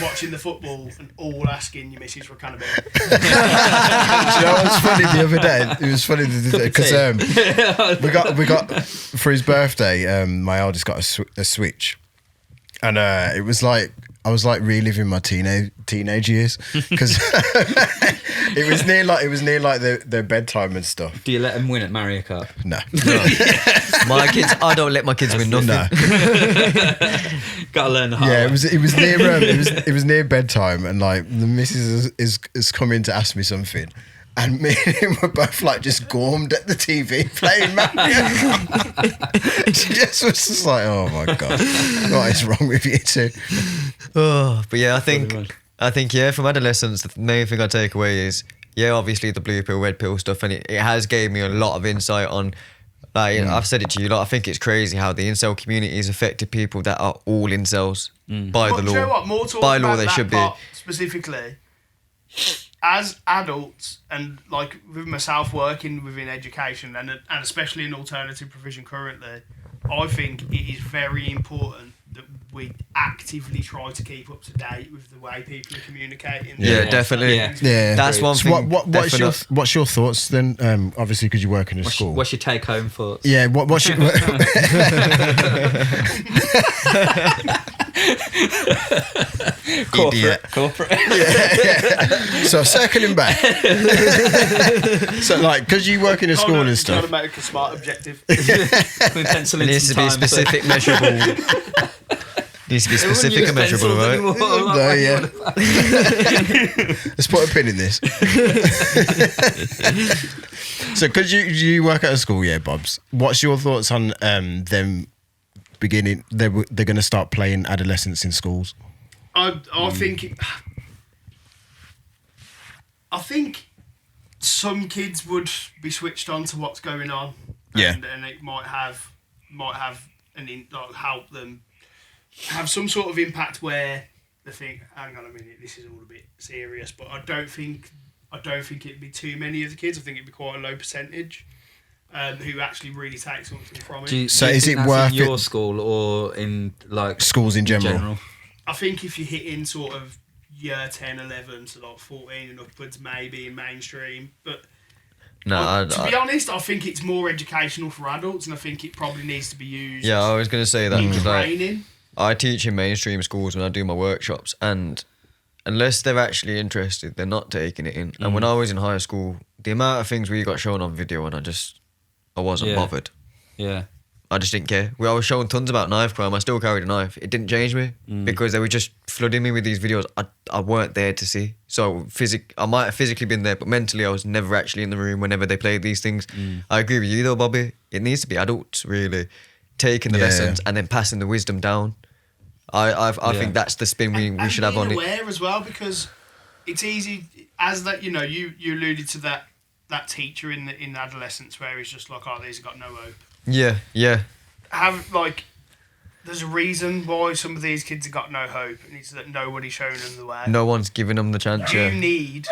watching the football and all asking your missus for a can of beer. Do you know what's funny the other day? It was funny because we got for his birthday. My eldest got a Switch, and it was like I was like reliving my teenage years because it was near like their bedtime and stuff. Do you let them win at Mario Kart? No. My kids, I don't let my kids win nothing. No. Gotta learn the hard Yeah, way. it was near it was near bedtime, and like the missus is come in to ask me something, and me and him were both like just gormed at the TV playing Mario. She just was just like, oh my god, what is wrong with you two? Oh, but yeah, I think from Adolescence, the main thing I take away is obviously the blue pill, red pill stuff, and it has gave me a lot of insight on. Like I've said it to you, I think it's crazy how the incel community has affected people that are all incels by the law. Do you know what? More talking by law, about they that should be. part specifically. As adults, and like with myself working within education and especially in alternative provision currently, I think it is very important that we actively try to keep up to date with the way people are communicating. Yeah, definitely. Yeah, That's one so thing. what's your thoughts then? Obviously, because you work in a school. What's your take home thoughts? Yeah, what's your Corporate. Yeah. So circling back. So like, because you work in a school and stuff. Trying to make a smart objective. Can we pencil in Needs to some be time specific, measurable. Needs to be specific and measurable, right? No, yeah. Let's put a pin in this. So, because you work at a school, yeah, Bobs. What's your thoughts on them beginning? They're going to start playing Adolescence in schools. I think some kids would be switched on to what's going on, and it might have help them have some sort of impact where they think, hang on a minute, this is all a bit serious. But I don't think it'd be too many of the kids. I think it'd be quite a low percentage. who actually really take something from it. So do you is think it that's worth in your it- school or in like Schools in general? I think if you hit in sort of year 10, 11 to like 14 and upwards, maybe in mainstream. But No, to be honest, I think it's more educational for adults, and I think it probably needs to be used. yeah, I was gonna say that in 'cause, like, training. I teach in mainstream schools when I do my workshops, and unless they're actually interested, they're not taking it in. And when I was in high school, the amount of things we got shown on video, and I wasn't Yeah. bothered. Yeah. I just didn't care. I was shown tons about knife crime. I still carried a knife. It didn't change me because they were just flooding me with these videos I weren't there to see. So I might have physically been there, but mentally I was never actually in the room whenever they played these things. I agree with you though, Bobby. It needs to be adults really taking the lessons and then passing the wisdom down. I think that's the spin we should have on it. And being aware as well, because it's easy as that, you alluded to that teacher in Adolescence where he's just like, oh, these have got no hope. Yeah. There's a reason why some of these kids have got no hope, and it's that nobody's showing them the way. No one's giving them the chance. You need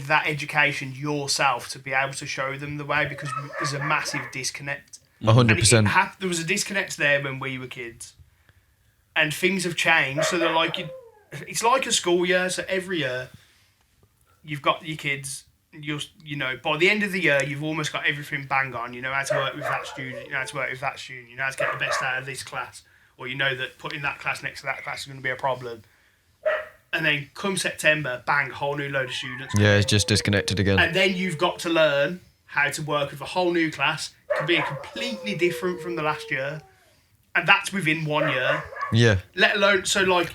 that education yourself to be able to show them the way, because there's a massive disconnect. 100%. There was a disconnect there when we were kids, and things have changed. So they're like, it's like a school year. So every year, you've got your kids. By the end of the year, you've almost got everything bang on. You know how to work with that student. You know how to work with that student. You know how to get the best out of this class, or you know that putting that class next to that class is going to be a problem. And then come September, bang, a whole new load of students. Yeah, it's just disconnected again. And then you've got to learn how to work with a whole new class. It can be completely different from the last year, and that's within 1 year. Yeah. Let alone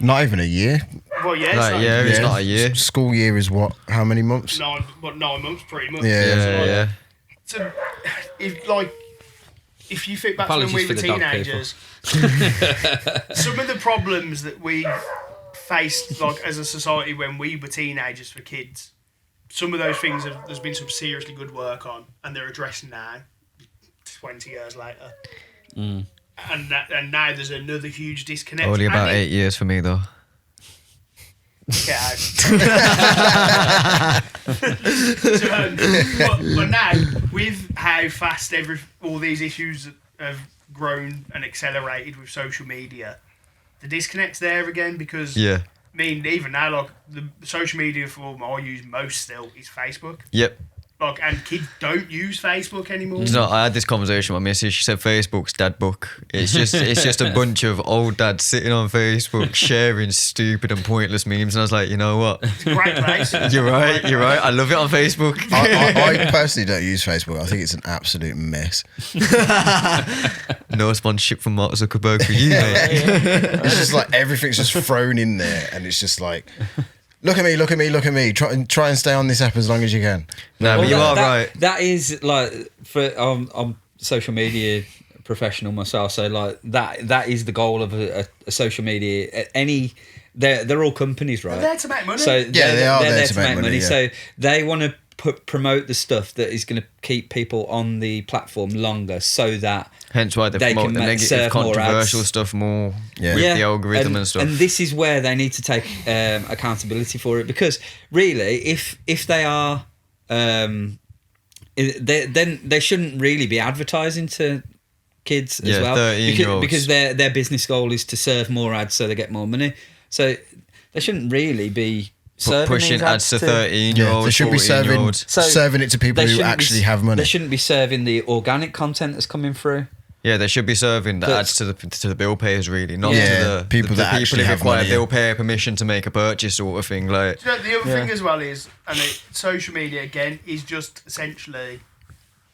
Not even a year. Well, yeah, It's not a year. School year is what? How many months? 9 months, pretty much. Yeah. So, if you think back Apologies to when we for were the dog teenagers, some of the problems that we faced, like as a society, when we were teenagers for kids, some of those things there's been some seriously good work on, and they're addressed now, 20 years later. And now there's another huge disconnect. Only about 8 years for me though. Get out. but now, with how fast all these issues have grown and accelerated with social media, the disconnect's there again, because I mean, even now, like the social media form I use most still is Facebook. Yep. And kids don't use Facebook anymore. You know, I had this conversation with my missus. She said Facebook's dad book. It's just a bunch of old dads sitting on Facebook sharing stupid and pointless memes. And I was like, you know what? It's a great place. You're right. I love it on Facebook. I personally don't use Facebook. I think it's an absolute mess. No sponsorship from Mark Zuckerberg for you, mate. It's just like everything's just thrown in there, and it's just like, look at me. Try and stay on this app as long as you can. No, but you are right. That is like I'm social media professional myself, so like that is the goal of a social media. They're all companies, right? They're there to make money. So they are there to make money. Yeah. So they want to promote the stuff that is going to keep people on the platform longer, so that hence why they promote the negative, controversial stuff more with the algorithm and stuff. And this is where they need to take accountability for it, because really, if they are, then they shouldn't really be advertising to kids as well, 13-year-olds. because their business goal is to serve more ads so they get more money. So they shouldn't really be pushing ads to 13-year-olds. They should be serving it to people who actually have money. They shouldn't be serving the organic content that's coming through. Yeah, they should be serving the ads to the bill payers, really, not to the people that actually who have require money. bill payer permission to make a purchase, sort of thing. Like, the other thing as well is, social media again is just essentially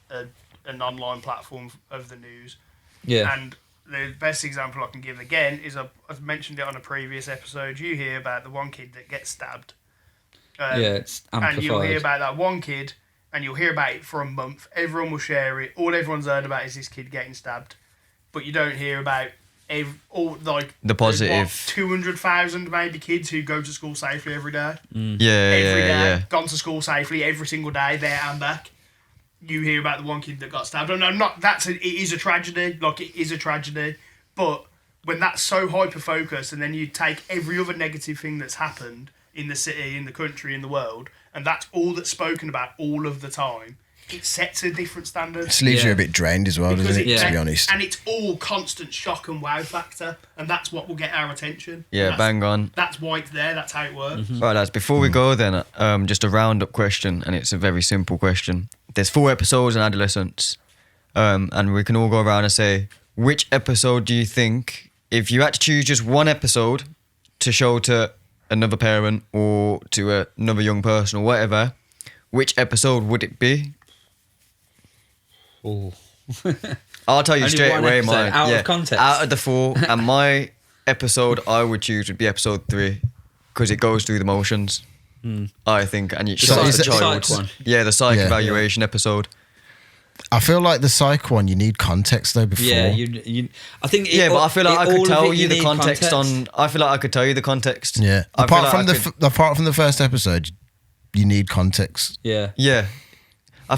an online platform of the news. Yeah. And the best example I can give again is I've mentioned it on a previous episode. You hear about the one kid that gets stabbed. It's amplified. And you'll hear about that one kid, and you'll hear about it for a month. Everyone will share it. All everyone's heard about is this kid getting stabbed, but you don't hear about the positive 200,000 maybe kids who go to school safely every day. Every day, gone to school safely every single day, there and back. You hear about the one kid that got stabbed. And it is a tragedy. Like, it is a tragedy. But when that's so hyper-focused, and then you take every other negative thing that's happened in the city, in the country, in the world, and that's all that's spoken about all of the time, it sets a different standard. It leaves you Yeah. a bit drained as well, Because doesn't it? Yeah. To be honest. And it's all constant shock and wow factor, and that's what will get our attention. Yeah, And that's, bang on. That's why it's there. That's how it works. Right, lads, before we go then, just a round-up question, and it's a very simple question. There's 4 episodes in Adolescence, and we can all go around and say, which episode do you think, if you had to choose just one episode to show to another parent or to another young person or whatever, which episode would it be? Oh. I'll tell you Only straight one away episode, mine. out of context. Out of the 4, and my episode I would choose would be episode 3 because it goes through the motions. I think, and it So shows is the it- the child. psych one? Yeah, the psych Yeah. evaluation episode. I feel like the psych one, you need context though before. Yeah, you. I think. Yeah, but I feel like I could tell you the need context on. I feel like I could tell you the context. Yeah. I feel Apart like from I the could- apart from the first episode, you need context. Yeah. Yeah.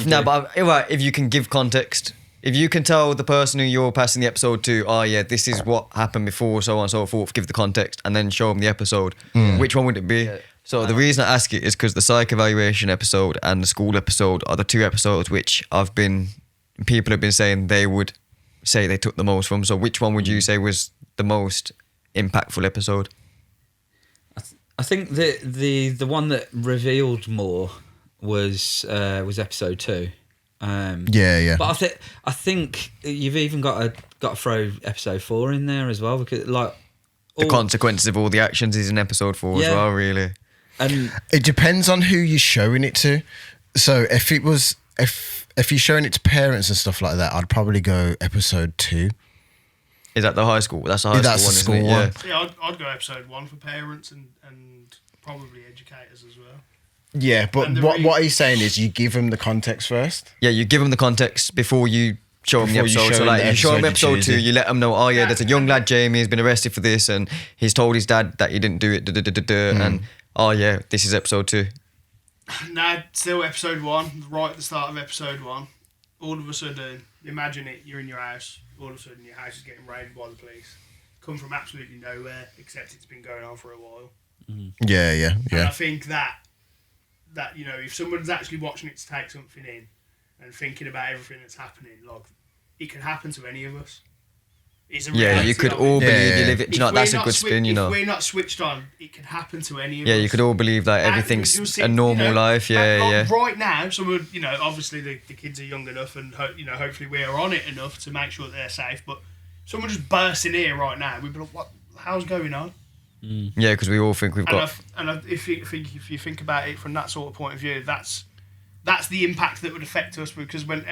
No, do. but if you can give context, if you can tell the person who you're passing the episode to, oh yeah, this is what happened before, so on and so forth, give the context, and then show them the episode. Which one would it be? So the reason I ask it is because the psych evaluation episode and the school episode are the 2 episodes which people have been saying they would say they took the most from. So which one would you say was the most impactful episode? I think the one that revealed more was episode 2. Yeah. But I think you've even got to throw episode 4 in there as well, because like The all- consequences of all the actions is in episode 4 as Yeah. well, really. and It depends on who you're showing it to. So if you're showing it to parents and stuff like that, I'd probably go episode 2. Is that the high school? That's the high That's the school one, school isn't one. it? Yeah, I'd go episode 1 for parents and probably educators as well. Yeah, but And the what he's saying is you give them the context first. Yeah, you give them the context before you show them the Before you episode. show So them like the you show them episode you're episode 2, choosing. you let them know, oh yeah, there's a young lad, Jamie, has been arrested for this and he's told his dad that he didn't do it, and oh yeah, this is episode 2. Now, still episode 1, right at the start of episode 1, all of a sudden, imagine it, you're in your house, all of a sudden your house is getting raided by the police. Come from absolutely nowhere, except it's been going on for a while. Yeah. And I think that if someone's actually watching it to take something in and thinking about everything that's happening, like, it can happen to any of us. It's a Yeah, reality you could of it. all Yeah, believe yeah. you live it. Do you know, If that's we're a not good spin, you know. If we're not switched on, it can happen to any of Yeah, us. you could all believe that And everything's you'll see, a normal life. Yeah, like, yeah. Right now, someone, obviously the kids are young enough, and hopefully we are on it enough to make sure that they're safe. But someone just burst in here right now, we'd be like, "What? How's going on?" Yeah, because we all think we've got. If you think about it from that sort of point of view, that's the impact that would affect us, because when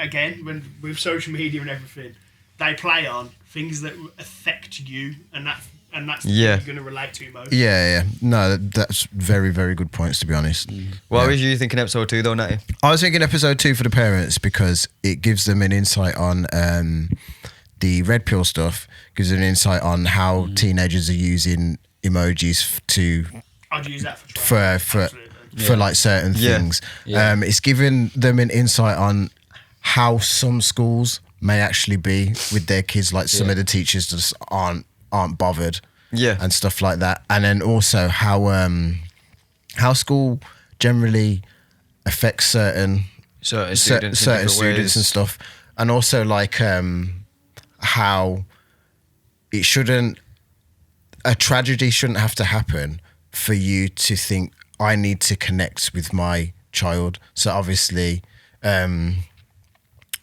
with social media and everything, they play on things that affect you, and that's the thing you're going to relate to most. Yeah. No, that's very, very good points, to be honest. What was you thinking episode 2 though, Natty? I was thinking episode 2 for the parents because it gives them an insight on the red pill stuff, gives them an insight on how teenagers are using emojis to I'd use that for absolutely. for like certain Yeah. things. Yeah. It's given them an insight on how some schools may actually be with their kids. Like some of the teachers just aren't bothered. Yeah. And stuff like that. And then also how school generally affects certain Certain students and stuff, and also like how a tragedy shouldn't have to happen for you to think I need to connect with my child. So obviously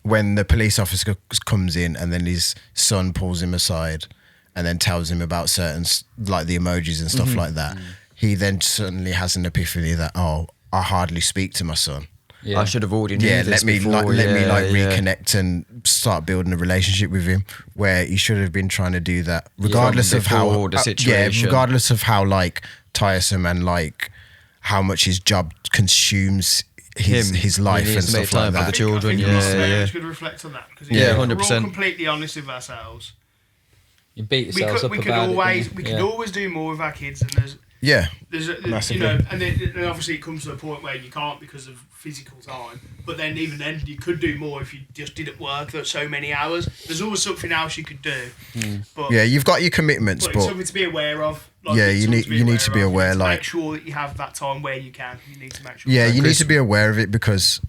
when the police officer comes in and then his son pulls him aside and then tells him about certain like the emojis and stuff like that, he then suddenly has an epiphany that, oh, I hardly speak to my son. Yeah. I should have already knew Yeah, this let me before. reconnect and start building a relationship with him, where he should have been trying to do that, regardless From of how before the situation. regardless of how like tiresome and like how much his job consumes his He life needs and to make stuff like time for that. the children. I think Yeah, most yeah. parents could reflect on that, because Yeah, if we're 100%. all completely honest with ourselves, You beat we yourselves could, up we could about always it. we yeah. could always do more with our kids, and there's Massively. and obviously it comes to a point where you can't because of physical time. But then even then, you could do more if you just didn't work so many hours. There's always something else you could do. But Yeah, you've got your commitments, but it's but something to be aware of. Like, Yeah, it's you something need to be aware, You need to like- make sure that you have that time where you can. You need to make sure. yeah, you need Chris- to be aware of it, because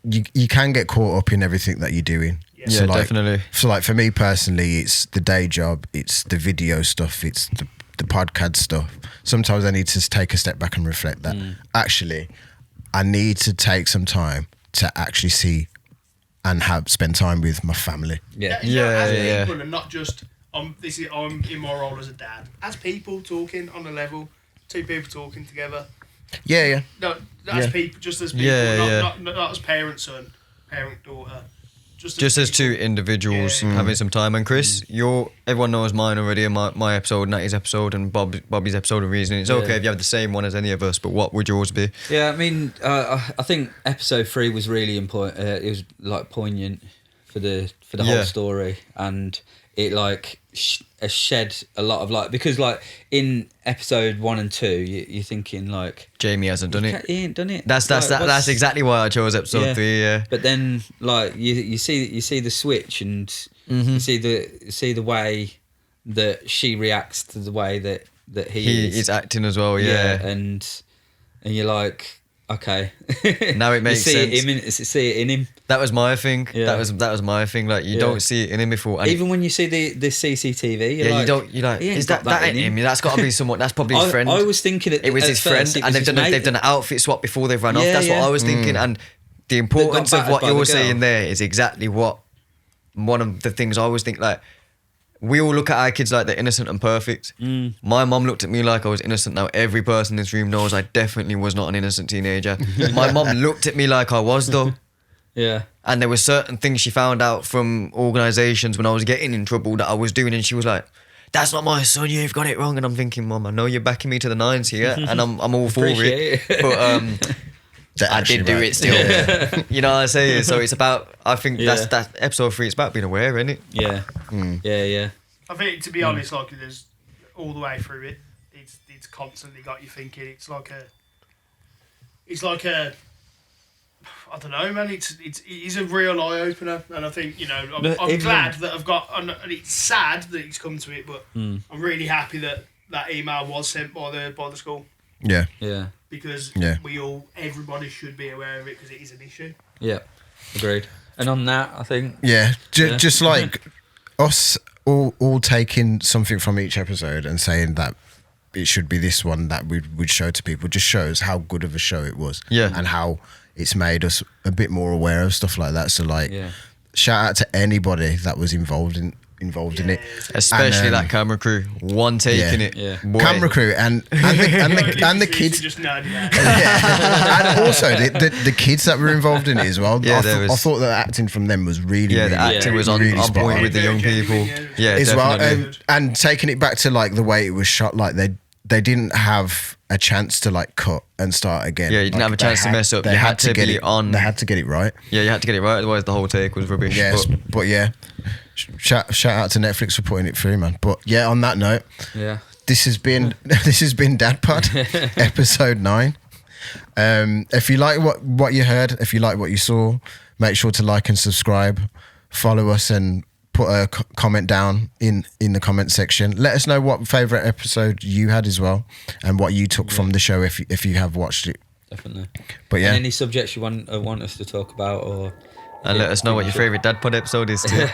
you can get caught up in everything that you're doing. Yeah, definitely. So like for me personally, it's the day job, it's the video stuff, it's the podcast stuff. Sometimes I need to take a step back and reflect that actually I need to take some time to actually see and spend time with my family. As people, and not just I'm in my role as a dad. As people talking on a level, two people talking together. Yeah. No, as people, just as people, not as parent son, parent daughter. Just as two individuals having some time. And Chris, everyone knows mine already, and my episode, Natty's episode, and Bobby's episode of Reasoning. It's okay if you have the same one as any of us, but what would yours be? Yeah, I mean, I think episode 3 was really important. It was like poignant for the whole story, and it like shed a lot of light, because like in episode 1 and 2, you're thinking like Jamie hasn't done it. He ain't done it. That's exactly why I chose episode 3. Yeah. But then like you see the switch, and you see the way that she reacts to the way that he is acting as well. Yeah. And you're like, okay. Now it makes sense. See it in him. That was my thing. Yeah. That was my thing. Like you don't see it in him before. And even when you see the CCTV, you're like, is that ain't him? That's got to be someone. That's probably his friend. I was thinking it was his friend, and they've done an outfit swap before they've run off. That's what I was thinking. And the importance of what you're saying there is exactly what one of the things I always think. Like, we all look at our kids like they're innocent and perfect. My mum looked at me like I was innocent. Now every person in this room knows I definitely was not an innocent teenager. My mum looked at me like I was, though. Yeah. And there were certain things she found out from organisations when I was getting in trouble that I was doing, and she was like, "That's not my son, you've got it wrong." And I'm thinking, Mum, I know you're backing me to the nines here, and I'm all for it. But I did do it still. Yeah. You know what I'm saying? So it's about, I think that's episode 3, it's about being aware, isn't it? Yeah. Yeah. I think, to be honest, like, there's all the way through it, it's constantly got you thinking. It's like a I don't know, man. It is a real eye opener, and I think, you know, I'm glad that I've got. And it's sad that it's come to it, but I'm really happy that email was sent by the school. Yeah. Because everybody should be aware of it, because it is an issue. Yeah, agreed. And on that, I think just like us all taking something from each episode and saying that it should be this one that we would show to people just shows how good of a show it was. Yeah. And how it's made us a bit more aware of stuff like that. So like, shout out to anybody that was involved in it, especially that camera crew, taking it. Camera crew and the kids. Just nod, and also the kids that were involved in it as well. Yeah, I thought the acting from them was really the acting was on point with the young people. Yeah, as definitely. well, and taking it back to like the way it was shot, like they didn't have a chance to like cut and start again. Yeah, you didn't have a chance to mess up. You had to get it on. They had to get it right. Yeah, you had to get it right. Otherwise, the whole take was rubbish. Yes, but shout out to Netflix for putting it through, man. But yeah, on that note, this has been DadPod episode 9. If you like what you heard, if you like what you saw, make sure to like and subscribe, follow us, and put a comment down in the comment section. Let us know what favourite episode you had as well, and what you took from the show if you have watched it. Definitely. But and any subjects you want us to talk about, or and let us know what your favourite DadPod episode is too.